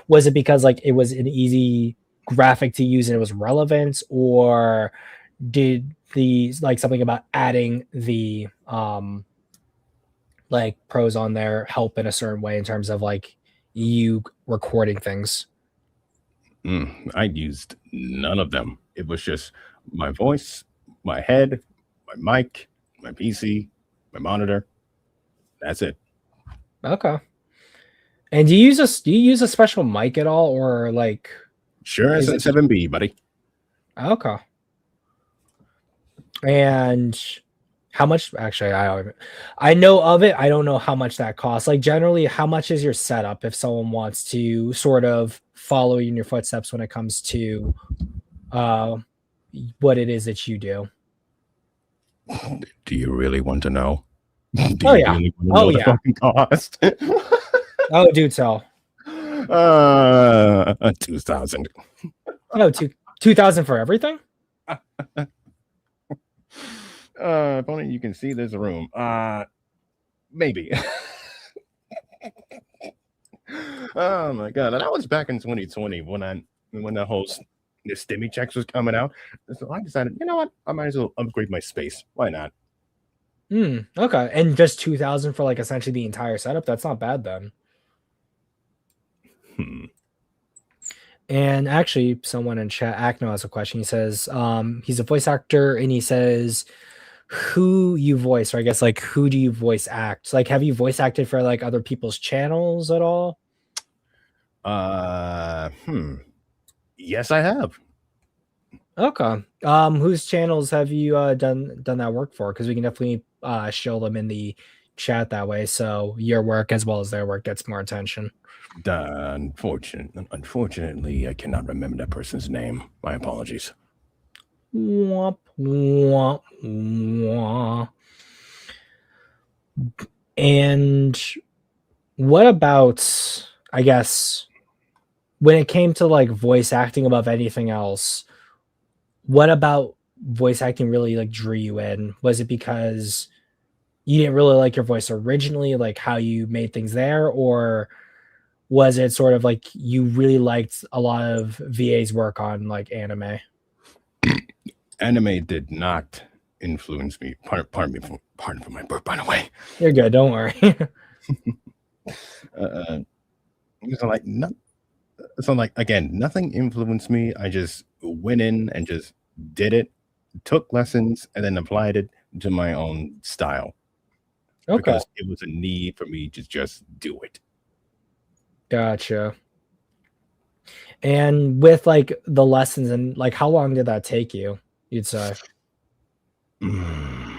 Was it because like it was an easy graphic to use and it was relevant, or did the like something about adding the like prose on there help in a certain way in terms of like you recording things? I used none of them. It was just my voice, my head, my mic, my PC, my monitor. That's it. Okay. And do you use a special mic at all, or like Sure as is a it just 7B, buddy. okay? And how much actually I know of it. I don't know how much that costs. Like generally, how much is your setup if someone wants to sort of follow in your footsteps when it comes to uh what it is that you do? Do you really want to know? Do Oh you yeah. really want to Oh know the yeah. fucking cost? Oh, do tell. 2000. Oh, 2000 for everything? If only you can see this room. Maybe. Oh my god, and that was back in 2020 when the whole the stimmy checks was coming out. So I decided, you know what, I might as well upgrade my space. Why not? Okay. And just 2000 for like essentially the entire setup? That's not bad then. Hmm. And actually, someone in chat, Acno, has a question. He says, he's a voice actor, and he says, who you voice, or I guess like who do you voice act? Like, have you voice acted for like other people's channels at all? Uh, hmm. Yes, I have. Okay. Whose channels have you done that work for? Because we can definitely show them in the chat that way, so your work as well as their work gets more attention. Unfortunately, I cannot remember that person's name. My apologies. Womp, womp, womp. And What about, I guess, when it came to like voice acting above anything else, what about voice acting really like drew you in? Was it because you didn't really like your voice originally, like how you made things there, or was it sort of like you really liked a lot of VA's work on like anime? Anime did not influence me. Pardon for my burp, by the way. You're good, don't worry. Uh, uh, so like, no, so like again, nothing influenced me. I just went in and just did it, took lessons, and then applied it to my own style Okay, because it was a need for me to just do it. gotcha. And with like the lessons and like how long did that take you, you'd say? Mm.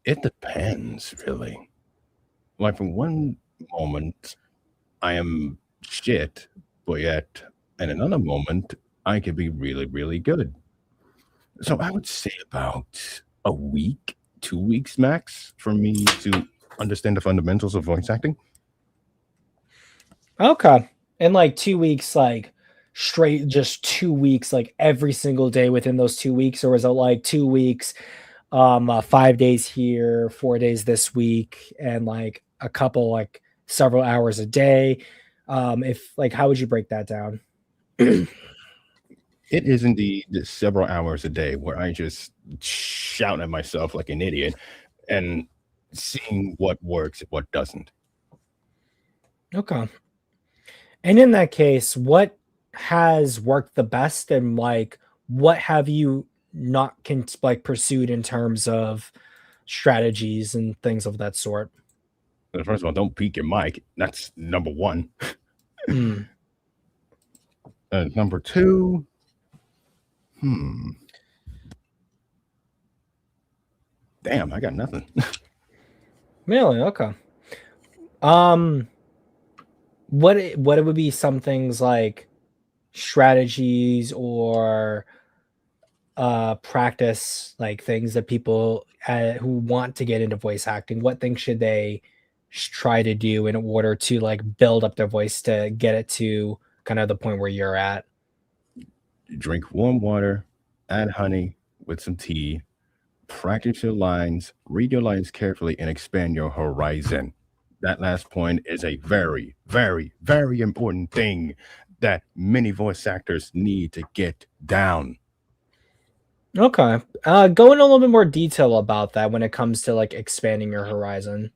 It depends, really. Like, from one moment, I am shit, but yet in another moment, I could be really, really good. So I would say about a week, 2 weeks max for me to understand the fundamentals of voice acting. Okay. In like 2 weeks, like straight, just 2 weeks, like every single day within those 2 weeks, or was it like 2 weeks, 5 days here, 4 days this week, and like a couple, like several hours a day? If like, how would you break that down? It is indeed just several hours a day where I just shout at myself like an idiot and seeing what works and what doesn't. Okay. And in that case, what has worked the best, and like what have you not like pursued in terms of strategies and things of that sort? First of all, don't peak your mic. That's number one. Mm. Number two, hmm, damn, I got nothing. Really? Okay. Um, what it would be some things like strategies or practice, like things that people who want to get into voice acting, what things should they try to do in order to like build up their voice to get it to kind of the point where you're at? Drink warm water, add honey with some tea, practice your lines, read your lines carefully, and expand your horizon. That last point is a very, very, very important thing that many voice actors need to get down. Okay. Go in a little bit more detail about that when it comes to like expanding your horizon.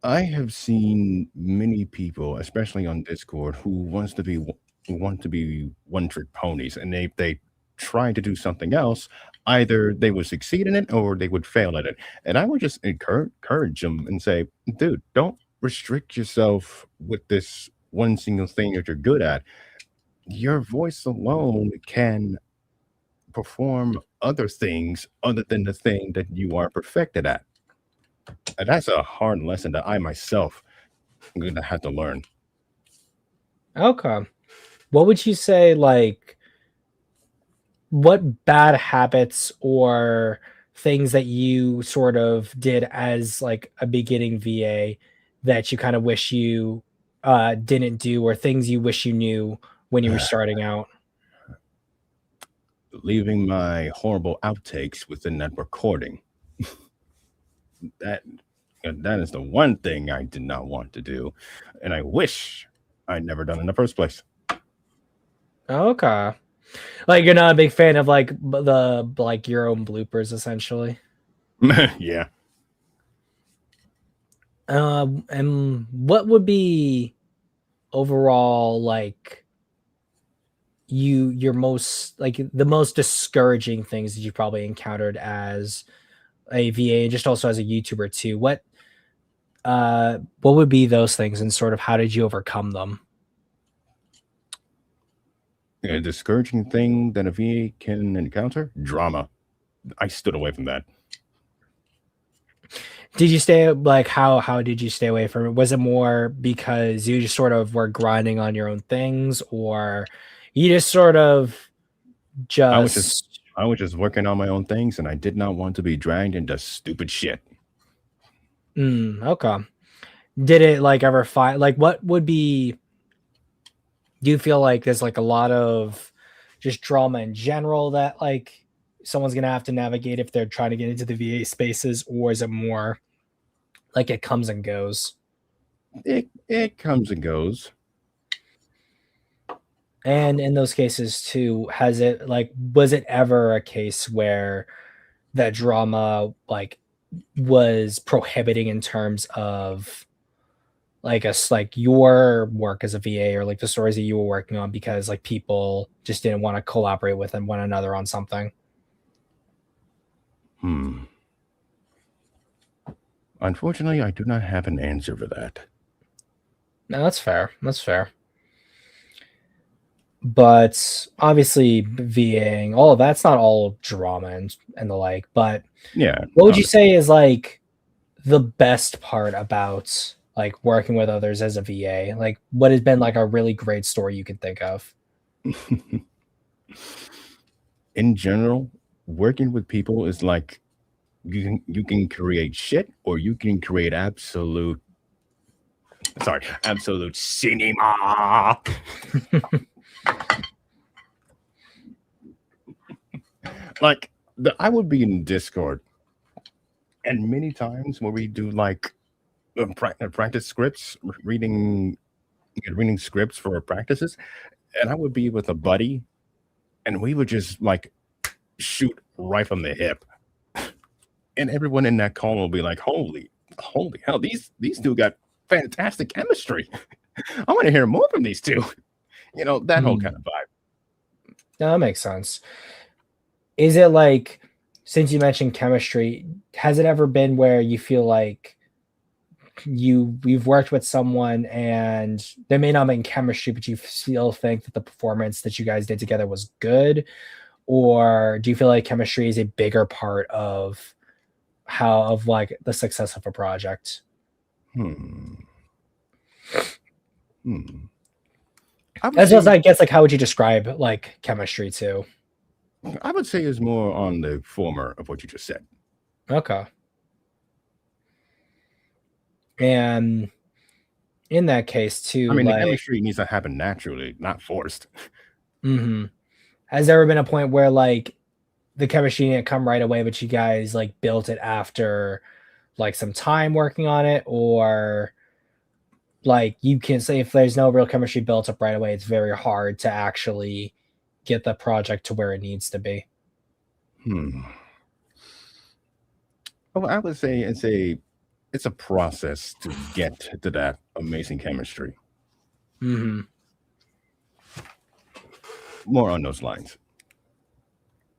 I have seen many people, especially on Discord, who want to be one trick ponies, and they try to do something else. Either they would succeed in it or they would fail at it. And I would just encourage them and say, dude, don't restrict yourself with this one single thing that you're good at. Your voice alone can perform other things other than the thing that you are perfected at. And that's a hard lesson that I myself am going to have to learn. Okay. What would you say, like, what bad habits or things that you sort of did as like a beginning VA that you kind of wish you didn't do, or things you wish you knew when you were starting out? Leaving my horrible outtakes within that recording. That that is the one thing I did not want to do, and I wish I'd never done in the first place. Okay. Like you're not a big fan of like the like your own bloopers essentially. Yeah. And what would be overall like your most like the most discouraging things that you probably encountered as a VA and just also as a YouTuber too? What would be those things, and sort of how did you overcome them? A discouraging thing that a VA can encounter: drama. I stood away from that. Did you stay like how did you stay away from it? Was it more because you just sort of were grinding on your own things, or you just sort of I was just just I was just working on my own things, and I did not want to be dragged into stupid shit. Okay. Did it like ever find like what would be? Do you feel like there's like a lot of just drama in general that like someone's gonna have to navigate if they're trying to get into the VA spaces, or is it more like it comes and goes? It comes and goes. And in those cases too, has it like was it ever a case where that drama like was prohibiting in terms of like us like your work as a VA or like the stories that you were working on because like people just didn't want to collaborate with one another on something? Hmm. Unfortunately, I do not have an answer for that. No, that's fair. That's fair. But obviously VAing, all of that's not all drama and the like. But Yeah, what would you obviously. say is like the best part about like working with others as a VA? Like what has been like a really great story you can think of? In general, working with people is like you can create shit or you can create absolute cinema. Like I would be in Discord, and many times where we do like practice scripts, reading scripts for our practices, and I would be with a buddy, and we would just like shoot right from the hip, and everyone in that call will be like, holy hell, these two got fantastic chemistry. I want to hear more from these two. That whole Hmm. kind of vibe. No, that makes sense. Is it like, since you mentioned chemistry, has it ever been where you feel like you've worked with someone and there may not have been chemistry, but you still think that the performance that you guys did together was good? Or do you feel like chemistry is a bigger part of how of like the success of a project? Hmm. Hmm. I would As well as say I guess like how would you describe like chemistry too? I would say is more on the former of what you just said. Okay. And in that case I too, mean, the like chemistry needs to happen naturally, not forced. mhm. Has there ever been a point where like the chemistry didn't come right away, but you guys like built it after like some time working on it? Or like you can say if there's no real chemistry built up right away, it's very hard to actually get the project to where it needs to be? Hmm. Well, I would say it's a process to get to that amazing chemistry. Hmm. More on those lines.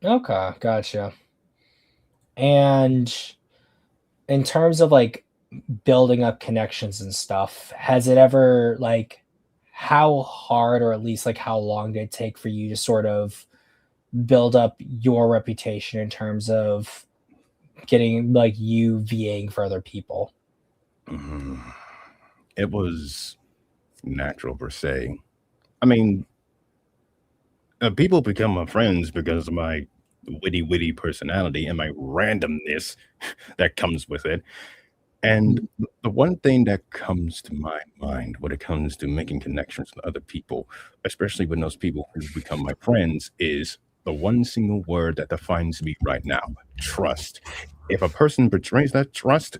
Okay, gotcha. And in terms of like building up connections and stuff, has it ever like how hard or at least like how long did it take for you to sort of build up your reputation in terms of getting like you VAing for other people? Mhm. It was natural per se. I mean, people become my friends because of my witty personality and my randomness that comes with it. And the one thing that comes to my mind when it comes to making connections with other people, especially when those people who become my friends, is the one single word that defines me right now: trust. If a person betrays that trust,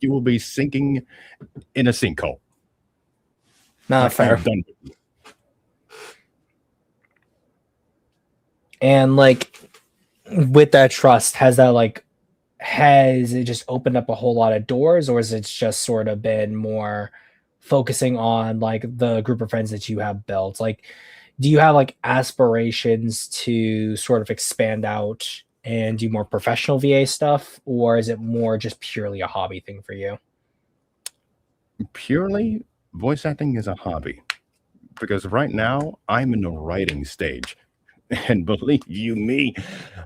you will be sinking in a sinkhole. Not Like, I'm fair. done. And like with that trust, has it just opened up a whole lot of doors, or has it just sort of been more focusing on like the group of friends that you have built? Like, do you have like aspirations to sort of expand out and do more professional VA stuff, or is it more just purely a hobby thing for you? Purely, voice acting is a hobby because right now I'm in the writing stage. And believe you me,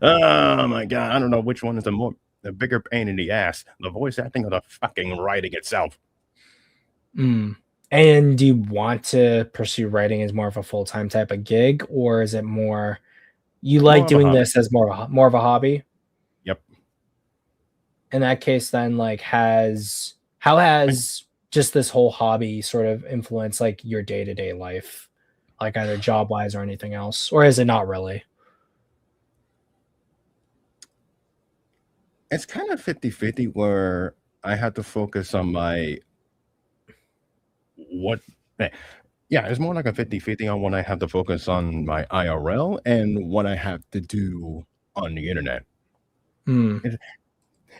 oh my god, I don't know which one is the bigger pain in the ass, the voice acting or the fucking writing itself. Mm. And do you want to pursue writing as more of a full time type of gig, or is it more You like More of a doing hobby. this as more of a hobby? Yep. In that case, then like how I, has just this whole hobby sort of influenced like your day-to-day life, like either job wise or anything else, or is it not really? it's kind of 50-50 where I had to focus on my what eh, yeah, it's more like a 50-50 on what I have to focus on my IRL and what I have to do on the internet. Hmm. It,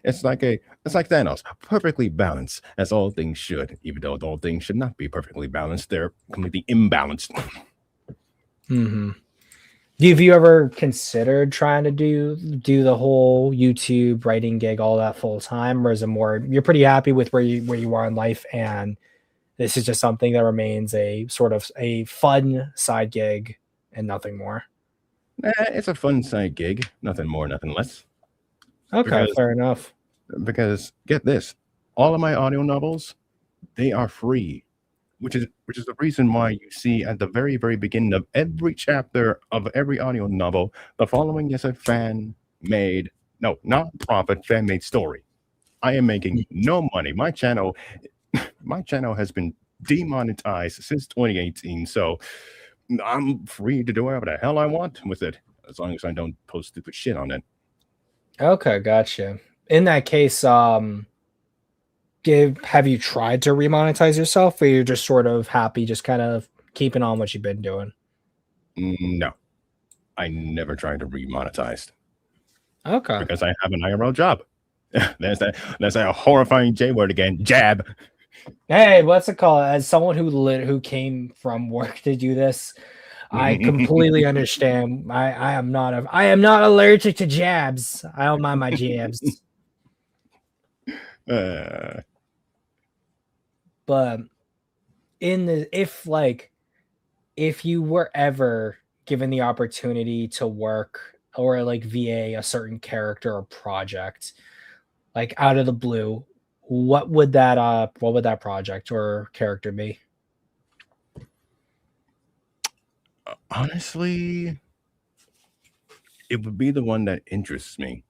it's like Thanos, perfectly balanced, as all things should, even though all things should not be perfectly balanced. They're completely imbalanced. Hmm. Have you ever considered trying to do the whole YouTube writing gig, all that full time, or is it more you're pretty happy with where you are in life, and this is just something that remains a sort of a fun side gig and nothing more? It's a fun side gig, nothing more, nothing less. Okay, Because fair enough. get this, all of my audio novels, they are free, which is the reason why you see at the very beginning of every chapter of every audio novel, the following is a fan made, no, not profit, fan made story. I am making no money. My channel has been demonetized since 2018, so I'm free to do whatever the hell I want with it, as long as I don't post stupid shit on it. Okay, gotcha. In that case, have you tried to remonetize yourself, or you're just sort of happy, just kind of keeping on what you've been doing? No, I never tried to remonetize Okay. because I have an IRL job. That's a horrifying J word again. Jab. Hey, what's it called? As someone who came from work to do this, I completely understand. I am not allergic to jabs. I don't mind my jabs. uh, But in the if you were ever given the opportunity to work or like VA a certain character or project, like out of the blue, what would that project or character be? honestly, it would be the one that interests me.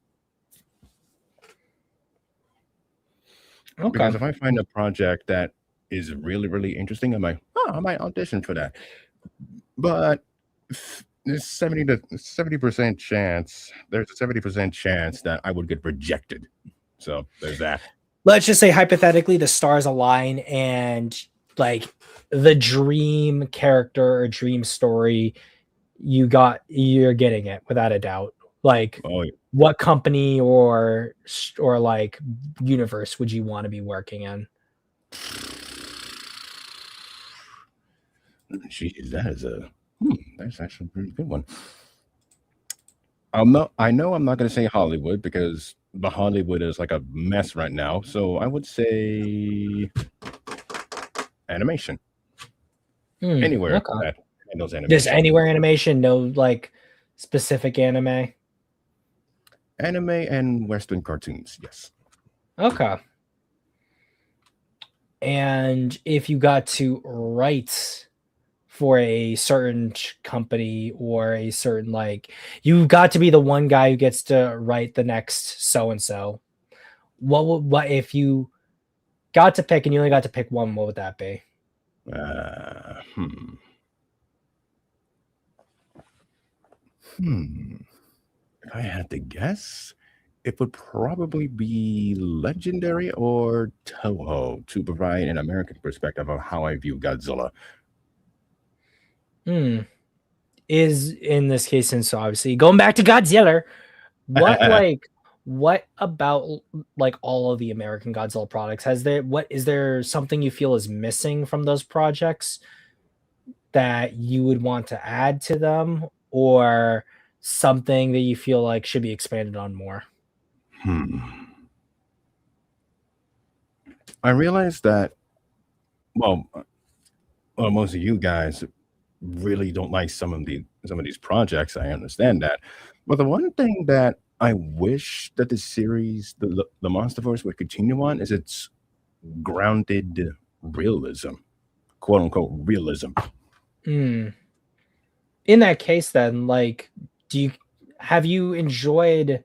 Okay. Because if I find a project that is really interesting, I'm like, oh, I might audition for that. But there's 70% chance. There's a 70% chance that I would get rejected. So there's that. Let's just say hypothetically the stars align and like the dream character or dream story you're getting it without a doubt. Like Oh, what company or like universe would you want to be working in? geez, that's actually a pretty good one. I know I'm not going to say Hollywood because the Hollywood is like a mess right now. So I would say animation. Anywhere Okay. that handles Just animation. anywhere animation, no like specific anime. Anime and Western cartoons, yes. Okay. And if you got to write for a certain company or a certain like you got to be the one guy who gets to write the next so and so, what if you got to pick and you only got to pick one, what would that be? Uh, hmm. Hmm. If I had to guess, it would probably be Legendary or Toho to provide an American perspective of how I view Godzilla. Hmm. Is in this case, since obviously going back to Godzilla, what like what about like all of the American Godzilla products has there what is there something you feel is missing from those projects that you would want to add to them, or something that you feel like should be expanded on more? Hmm. I realized that, well, most of you guys really don't like some of these projects. I understand that, but the one thing that I wish that the series, the MonsterVerse, would continue on is its grounded realism, quote unquote realism. Hmm. In that case, then, like, do you have you enjoyed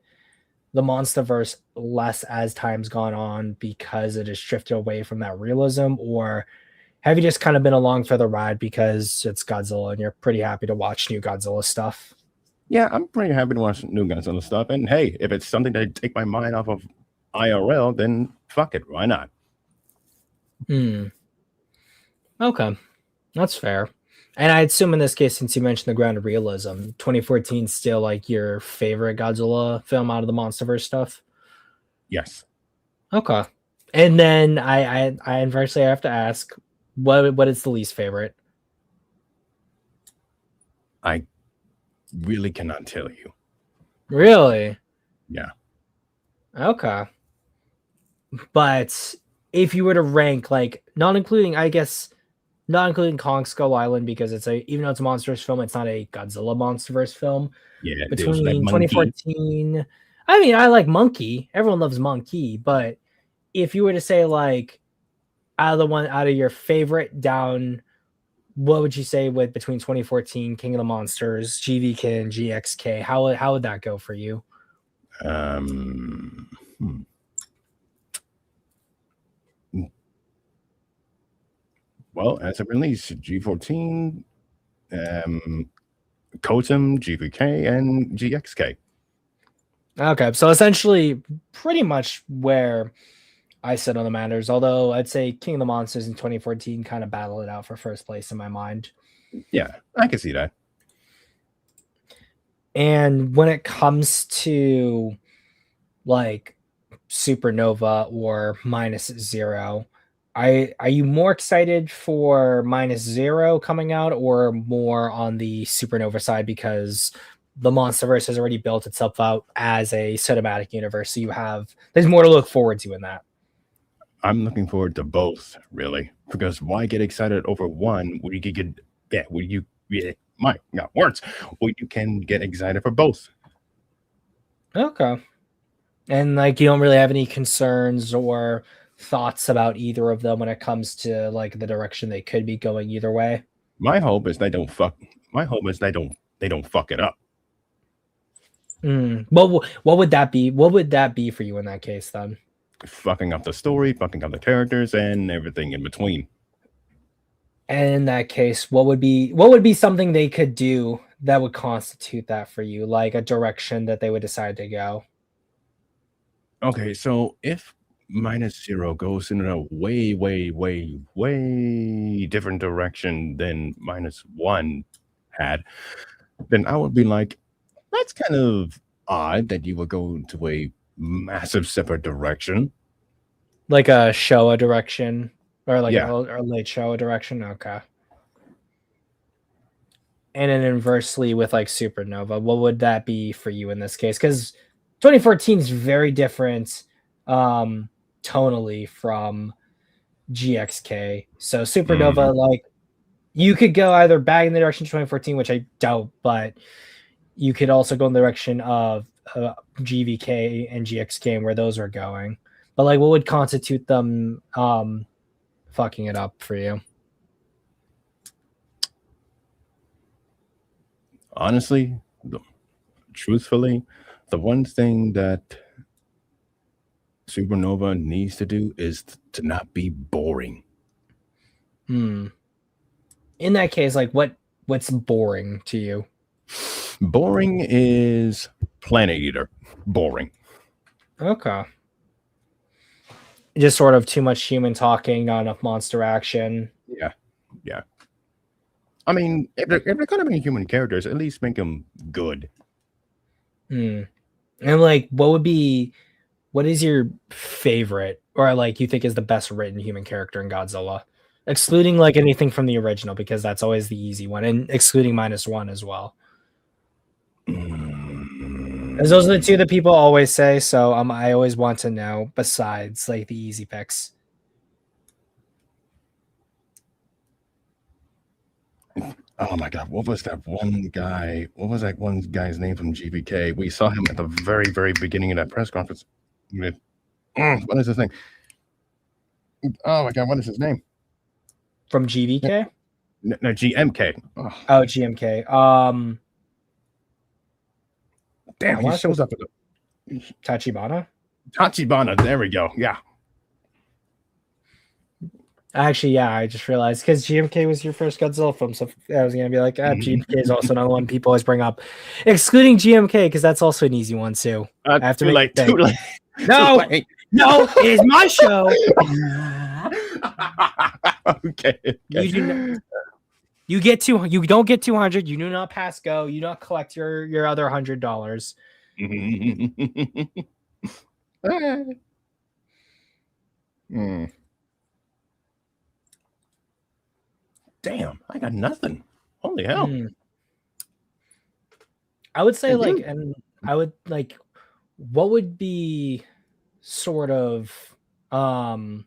the MonsterVerse less as time's gone on because it has drifted away from that realism, or have you just kind of been along for the ride because it's Godzilla and you're pretty happy to watch new Godzilla stuff? Yeah, I'm pretty happy to watch new Godzilla stuff. And hey, if it's something that take my mind off of IRL, then fuck it, why not? Hmm. Okay, that's fair. And I assume in this case, since you mentioned the ground of realism, 2014 still like your favorite Godzilla film out of the MonsterVerse stuff. Yes, Okay. And then I inversely have to ask, what is the least favorite? I really cannot tell you. Really? Yeah. Okay. But if you were to rank, like, not including, I guess, not including Kong Skull Island, because it's a, even though it's a monsters film, it's not a Godzilla MonsterVerse film. Yeah, there's that Between monkey. 2014, I mean, I like Monkey. Everyone loves Monkey, but if you were to say like out of your favorite down, what would you say with between 2014 King of the Monsters, GVK, and GXK? How would that go for you? Um, hmm. Well, as a release, G14, Kotem, GVK, and GXK. Okay, so essentially, pretty much where I sit on the matters. Although I'd say King of the Monsters in 2014 kind of battled it out for first place in my mind. Yeah, I can see that. And when it comes to like Supernova or Minus Zero, are you more excited for Minus Zero coming out or more on the Supernova side because the MonsterVerse has already built itself out as a cinematic universe, so there's more to look forward to in that. I'm looking forward to both, really, because why get excited over one where you could get, yeah, where you, yeah, my, not words, where you can get excited for both. Okay. And like you don't really have any concerns or thoughts about either of them when it comes to like the direction they could be going either way. My hope is they don't fuck. My hope is they don't fuck it up. What would that be? What would that be for you in that case then? Fucking up the story, fucking up the characters, and everything in between. And in that case, what would be something they could do that would constitute that for you, like a direction that they would decide to go? Okay, so if minus zero goes in a way, way, way, way different direction than minus one had, then I would be like, that's kind of odd that you would go into a massive separate direction. Like a Showa direction or like Yeah, a late Showa direction? Okay. And then inversely with like Supernova, what would that be for you in this case? Because 2014 is very different tonally from GXK. So mhm. Supernova, like you could go either back in the direction of 2014, which I doubt, but you could also go in the direction of GVK and GXK and where those are going. But like, what would constitute them fucking it up for you? Honestly, truthfully, the one thing that Supernova needs to do is to not be boring. Hmm. In that case, like what's boring to you? Boring is Planet Eater. Boring. Okay. Just sort of too much human talking, not enough monster action. Yeah, yeah. I mean, if they're gonna be human characters, at least make them good. Hmm. And like, what is your favorite, or like you think is the best written human character in Godzilla? Excluding like anything from the original, because that's always the easy one, and excluding minus one as well. As those are the two Mm. that people always say, so I always want to know, besides like the easy picks. Oh my god, what was that one guy? What was that one guy's name from GVK? We saw him at the very, very beginning of that press conference. What is his name? Oh my god, what is his name? From GVK? No, GMK. Oh, Oh, GMK. Damn, I he want to shows say up at the Tachibana. Tachibana. There we go. Yeah. Actually, yeah, I just realized because GMK was your first Godzilla film, so I was gonna be like, GMK is also another one people always bring up, excluding GMK because that's also an easy one too. I have to Too make late. you Too think. late. Too No, late. no, it is my show. Okay. You do not. Okay. You get two. You don't get 200. You do not pass go. You do not collect your other $100. Hmm. Damn, I got nothing. Holy hell. I would say And like, you, and I would like, what would be sort of, where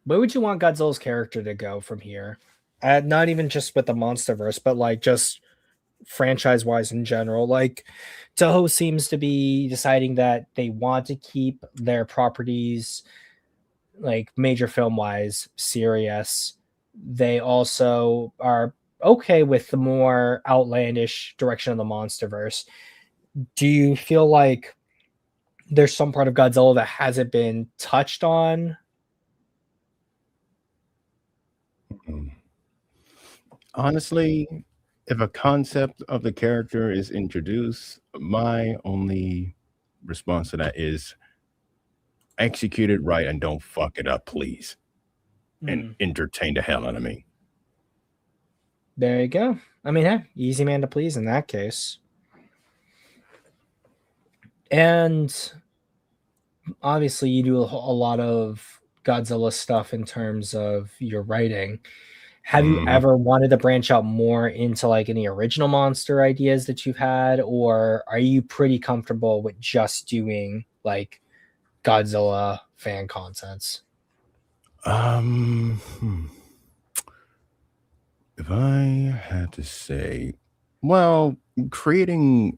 would you want Godzilla's character to go from here? Not even just with the MonsterVerse, but like just franchise wise in general. Like Toho seems to be deciding that they want to keep their properties like major film wise serious. They also are okay with the more outlandish direction of the MonsterVerse. Do you feel like there's some part of Godzilla that hasn't been touched on? honestly, if a concept of the character is introduced, my only response to that is execute it right and don't fuck it up, please. And entertain the hell out of me. There you go. I mean, hey, easy man to please in that case. And obviously, you do a lot of Godzilla stuff in terms of your writing. Have you ever wanted to branch out more into like any original monster ideas that you've had, or are you pretty comfortable with just doing like Godzilla fan contents? Hmm. If I had to say, well, creating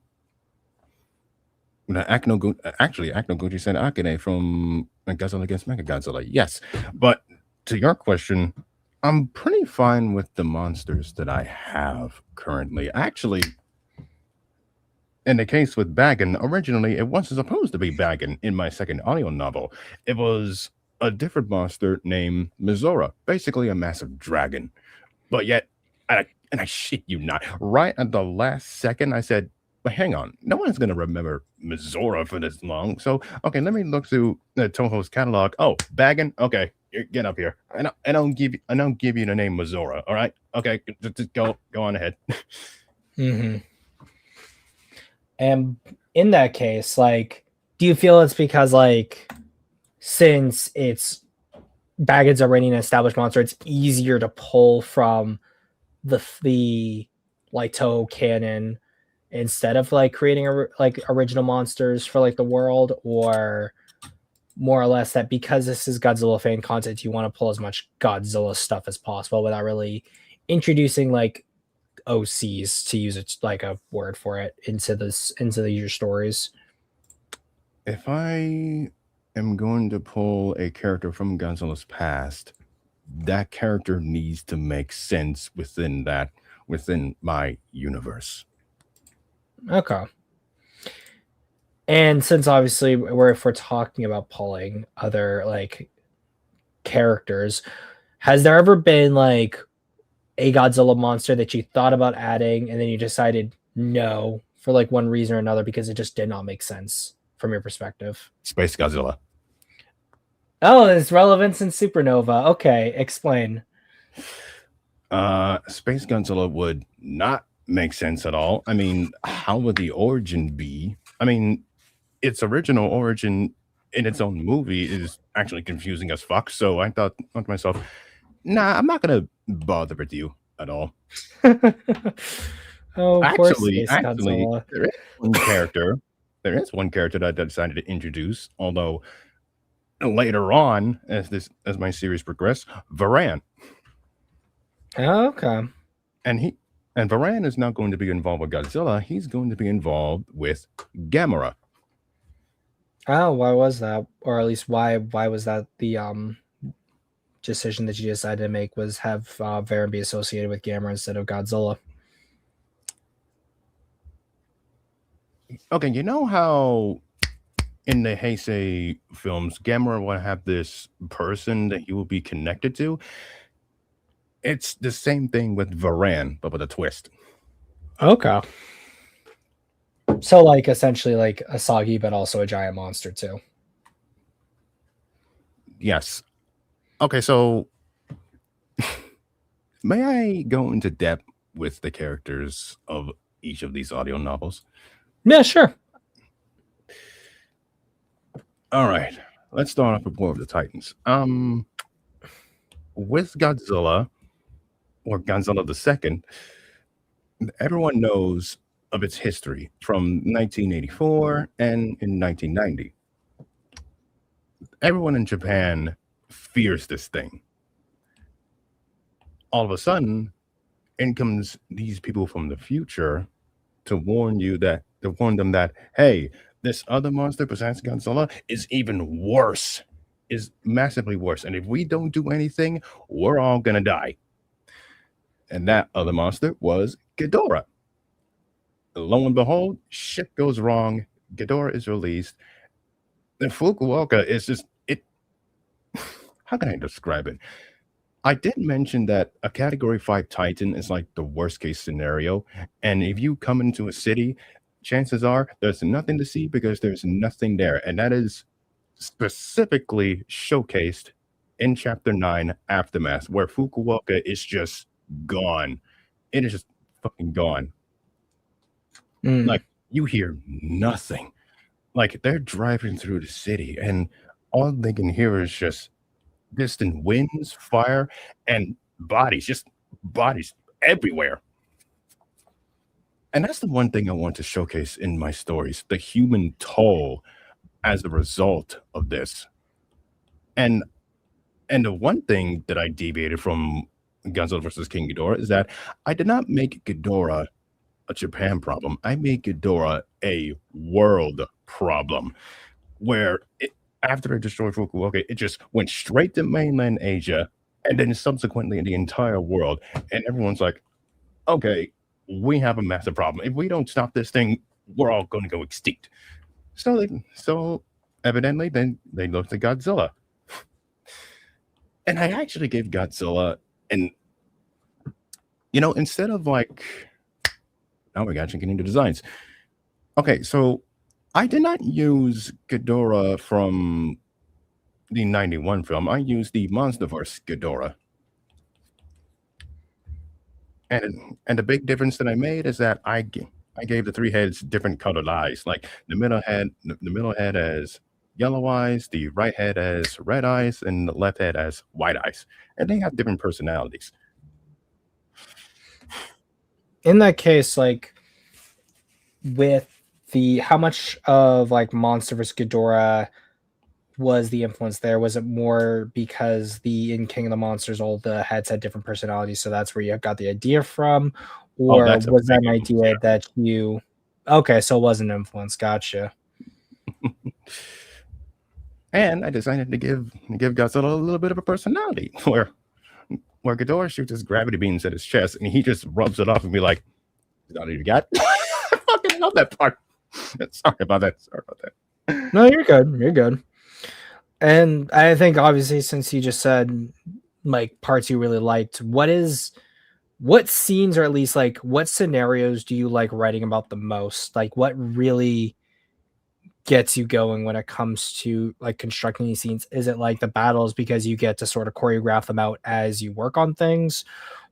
actually Acno said Akane from Godzilla against Mechagodzilla, yes. But to your question, I'm pretty fine with the monsters that I have currently. Actually, in the case with Baggin, originally it wasn't supposed to be Baggin in my second audio novel. It was a different monster named Mizora, basically a massive dragon. But yet, and I shit you not, right at the last second, I said, but hang on, no one's going to remember Mizora for this long. So, okay, let me look through Toho's catalog. Oh, Baggin? Okay, get up here. I don't give you the name Mizora, all right? Okay, just go on ahead. Mm-hmm. And in that case, like, do you feel it's because like since it's Baggett's already an established monster, it's easier to pull from the like Toho canon instead of like creating like original monsters for like the world, or more or less that because this is Godzilla fan content, you want to pull as much Godzilla stuff as possible without really introducing like OCs, to use it like a word for it, into your stories. If I am going to pull a character from Godzilla's past, that character needs to make sense within my universe. Okay. And since obviously if we're talking about pulling other like characters, has there ever been like a Godzilla monster that you thought about adding and then you decided no for like one reason or another because it just did not make sense from your perspective? Space Godzilla. Oh, there's relevance in Supernova. Okay, explain. Space Godzilla would not make sense at all. I mean, how would the origin be? I mean, its original origin in its own movie is actually confusing as fuck. So I thought to myself, nah, I'm not gonna bother with you at all. Oh, poor Actually, Space Godzilla. there is one character. There is one character that I decided to introduce, although later on, as my series progressed, Varan. Oh, okay. And Varan is not going to be involved with Godzilla. He's going to be involved with Gamera. Oh, why was that? Or at least why was that the decision that you decided to make, was have Varen be associated with Gamera instead of Godzilla? Okay, you know how in the Heisei films, Gamera will have this person that he will be connected to? It's the same thing with Varan, but with a twist. Okay. So like essentially like a Soggy, but also a giant monster too. Yes. Okay, so may I go into depth with the characters of each of these audio novels? Yeah, sure. All right. Let's start off with War of the Titans. With Godzilla or Godzilla the Second, everyone knows of its history from 1984 and in 1990. Everyone in Japan fears this thing. All of a sudden, in comes these people from the future to warn them that, hey, this other monster besides Godzilla is even worse, is massively worse. And if we don't do anything, we're all gonna die. And that other monster was Ghidorah. Lo and behold, shit goes wrong. Ghidorah is released. The Fukuoka is just it. How can I describe it? I did mention that a Category 5 Titan is like the worst case scenario. And if you come into a city, chances are there's nothing to see because there's nothing there. And that is specifically showcased in Chapter 9 Aftermath, where Fukuoka is just gone. It is just fucking gone. Mm. Like, you hear nothing. Like, they're driving through the city, and all they can hear is just distant winds, fire, and bodies, just bodies everywhere. And that's the one thing I want to showcase in my stories, the human toll as a result of this. And the one thing that I deviated from Godzilla versus King Ghidorah is that I did not make Ghidorah a Japan problem. I made Ghidorah a world problem where after it destroyed Fukuoka, it just went straight to mainland Asia and then subsequently in the entire world. And everyone's like, okay, we have a massive problem. If we don't stop this thing, we're all going to go extinct. So evidently, then they looked at Godzilla. And I actually gave Godzilla and instead of like, now we're actually getting into designs. Okay, so I did not use Ghidorah from the 91 film. I used the Monsterverse Ghidorah. And the big difference that I made is that I gave the three heads different colored eyes. Like the middle head has yellow eyes, the right head has red eyes, and the left head has white eyes. And they have different personalities. In that case, like with the how much of like Monster vs. Ghidorah was the influence there? Was it more because in King of the Monsters all the heads had different personalities, so that's where you got the idea from? Oh, Or that's a was that big an influence, idea yeah. that you okay, so it was an influence, gotcha. And I decided to give Godzilla a little bit of a personality where Ghidorah shoots his gravity beams at his chest and he just rubs it off and be like, "Is that all you got?" I fucking love that part. Sorry about that. No, you're good. You're good. And I think obviously since you just said like parts you really liked, what scenes or at least like what scenarios do you like writing about the most? Like what really gets you going when it comes to like constructing these scenes? Is it like the battles because you get to sort of choreograph them out as you work on things?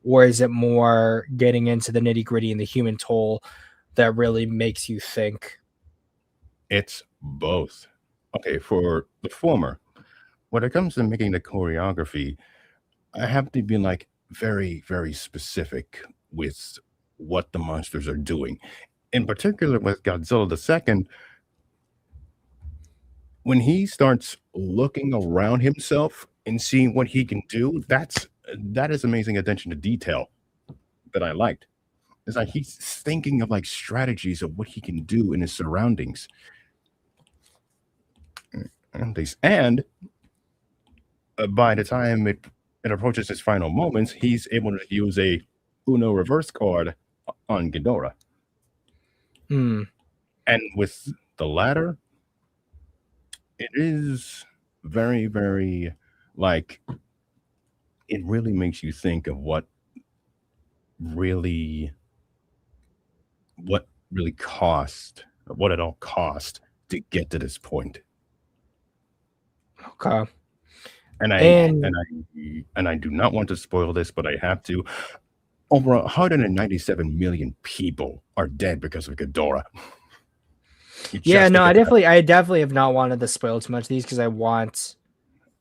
Or is it more getting into the nitty gritty and the human toll that really makes you think? It's both. Okay, for the former, when it comes to making the choreography, I have to be like very, very specific with what the monsters are doing. In particular, with Godzilla the Second, when he starts looking around himself and seeing what he can do, that is amazing attention to detail that I liked. It's like he's thinking of like strategies of what he can do in his surroundings. And by the time it approaches its final moments, he's able to use a Uno reverse card on Ghidorah. Hmm. And with the latter, it is very, very like it really makes you think of really what really cost what it all cost to get to this point. Okay. And I and And I do not want to spoil this, but I have to. Over 197 million people are dead because of Ghidorah. yeah, Just no, think of that. I definitely have not wanted to spoil too much of these because I want Sorry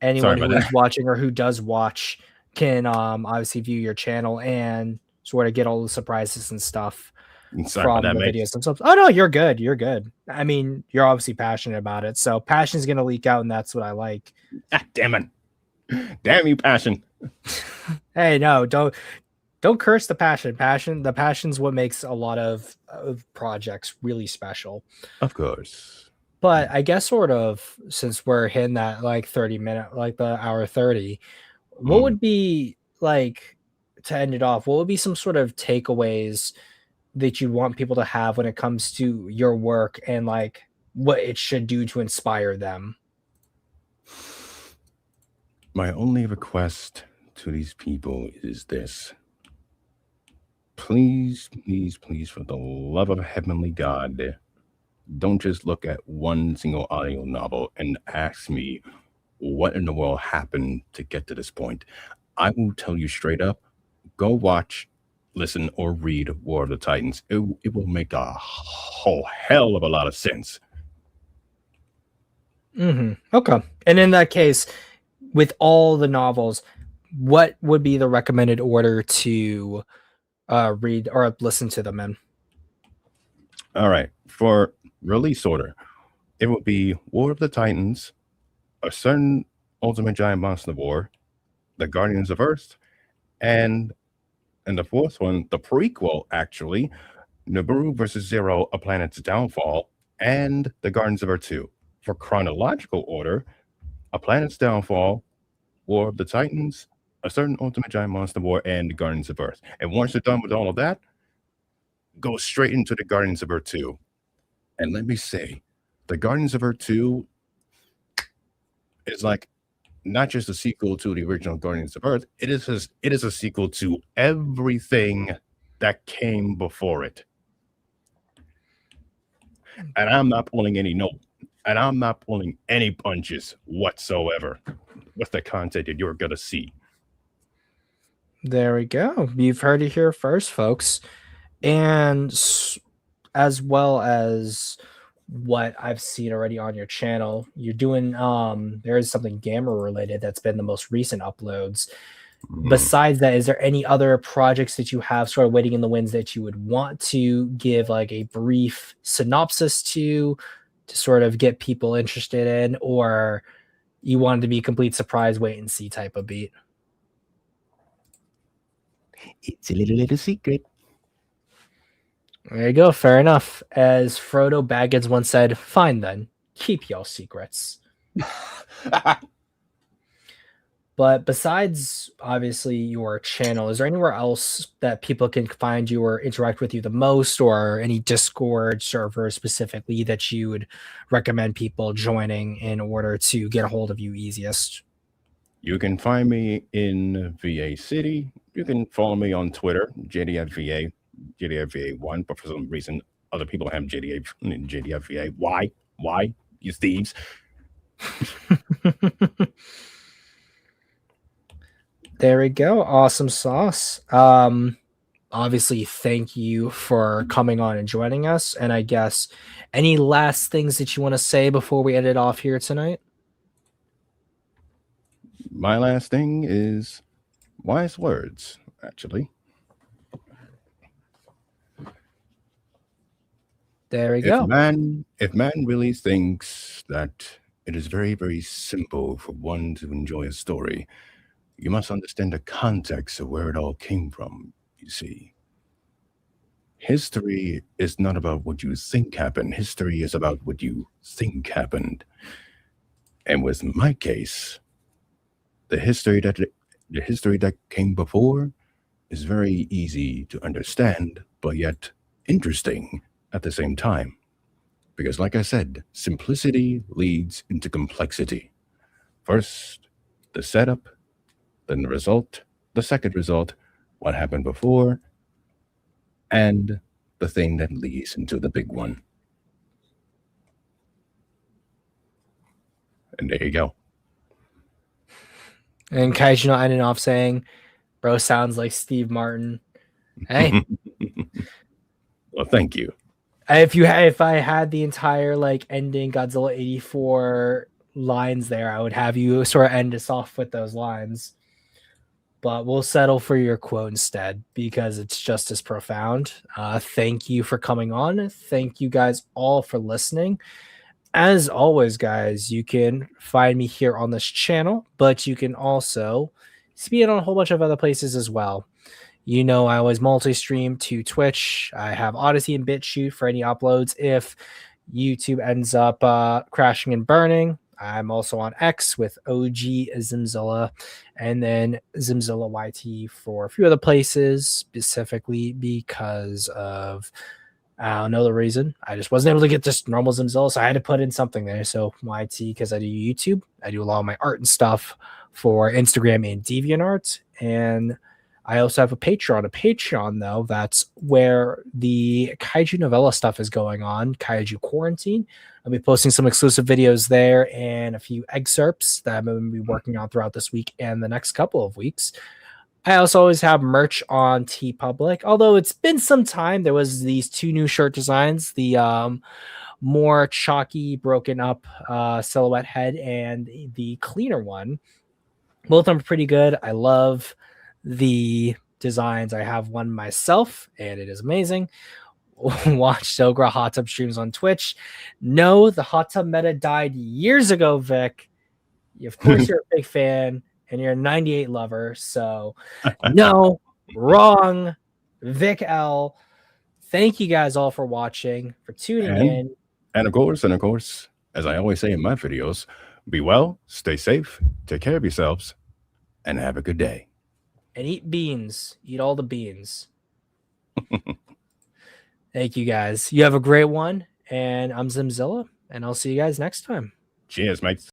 anyone about who is that. watching or who does watch can obviously view your channel and sort of get all the surprises and stuff Sorry about from that, the mate. videos themselves. Oh no, you're good. You're good. I mean, you're obviously passionate about it. So passion is gonna leak out, and that's what I like. Ah, damn it. Damn you, passion. Hey, no, don't curse the passion. The passion's what makes a lot of projects really special. Of course. But I guess sort of since we're hitting that like 30-minute, like the hour 30, what Mm. would be like to end it off? What would be some sort of takeaways that you want people to have when it comes to your work and like what it should do to inspire them? My only request to these people is this. Please, please, please, for the love of heavenly God, don't just look at one single audio novel and ask me what in the world happened to get to this point. I will tell you straight up, go watch, listen, or read War of the Titans. It will make a whole hell of a lot of sense. Okay. And in that case, with all the novels, what would be the recommended order to read or listen to them in? All right, for release order, it will be War of the Titans, a certain Ultimate Giant Monster War, the Guardians of Earth, and the fourth one, the prequel actually, Nibiru versus Zero, A Planet's Downfall, and the Guardians of Earth 2. For chronological order, A Planet's Downfall, War of the Titans, a certain Ultimate Giant Monster War, and the Guardians of Earth. And once you're done with all of that, go straight into the Guardians of Earth 2. And let me say, the Guardians of Earth 2 is like not just a sequel to the original Guardians of Earth, it is a sequel to everything that came before it. And I'm not pulling any and I'm not pulling any punches whatsoever with the content that you're gonna see. There we go. You've heard it here first, folks. And as well as what I've seen already on your channel, you're doing there is something gamma related that's been the most recent uploads. Mm. Besides that, is there any other projects that you have sort of waiting in the winds that you would want to give like a brief synopsis to sort of get people interested in, or you want it to be a complete surprise wait and see type of beat? It's a little secret. There you go. Fair enough. As Frodo Baggins once said, fine then, keep your secrets. But besides obviously your channel, is there anywhere else that people can find you or interact with you the most, or any Discord server specifically that you would recommend people joining in order to get a hold of you easiest? You can find me in VA City. You can follow me on Twitter, JDFVA, JDFVA1, but for some reason, other people have JDFVA. Why? Why? You thieves. There we go. Awesome sauce. Obviously, thank you for coming on and joining us. And I guess any last things that you want to say before we end it off here tonight? My last thing is wise words, actually. There we go. If man really thinks that it is very, very simple for one to enjoy a story, you must understand the context of where it all came from, you see. History is not about what you think happened. History is about what you think happened. And with my case, the history that came before is very easy to understand, but yet interesting at the same time. Because, like I said, simplicity leads into complexity. First, the setup, then the result, the second result, what happened before, and the thing that leads into the big one. And there you go. And Kaiju ended off saying, "Bro sounds like Steve Martin." Hey, Well, thank you. if I had the entire like ending Godzilla 84 lines there, I would have you sort of end us off with those lines. But we'll settle for your quote instead because it's just as profound. Thank you for coming on. Thank you guys all for listening. As always, guys, you can find me here on this channel, but you can also see it on a whole bunch of other places as well. You know, I always multi-stream to Twitch. I have Odyssey and BitChute for any uploads if YouTube ends up crashing and burning. I'm also on X with OG Zimzilla, and then Zimzilla YT for a few other places, specifically because of I don't know the reason. I just wasn't able to get just normal Zimzilla, so I had to put in something there. So YT, because I do YouTube, I do a lot of my art and stuff for Instagram and DeviantArt, and I also have a Patreon. A Patreon, though, that's where the Kaiju novella stuff is going on, Kaiju Quarantine. I'll be posting some exclusive videos there and a few excerpts that I'm going to be working on throughout this week and the next couple of weeks. I also always have merch on TeePublic, although it's been some time. There was these two new shirt designs, the more chalky, broken up silhouette head and the cleaner one. Both of them are pretty good. I love the designs. I have one myself, and it is amazing. Watch Sogra Hot Tub streams on Twitch. No, the hot tub meta died years ago, Vic. Of course, you're a big fan, and you're a 98 lover. So, no, wrong. Vic L. Thank you guys all for watching, for tuning in. And of course, as I always say in my videos, be well, stay safe, take care of yourselves, and have a good day. And eat beans. Eat all the beans. Thank you guys. You have a great one. And I'm Zimzilla, and I'll see you guys next time. Cheers, mates.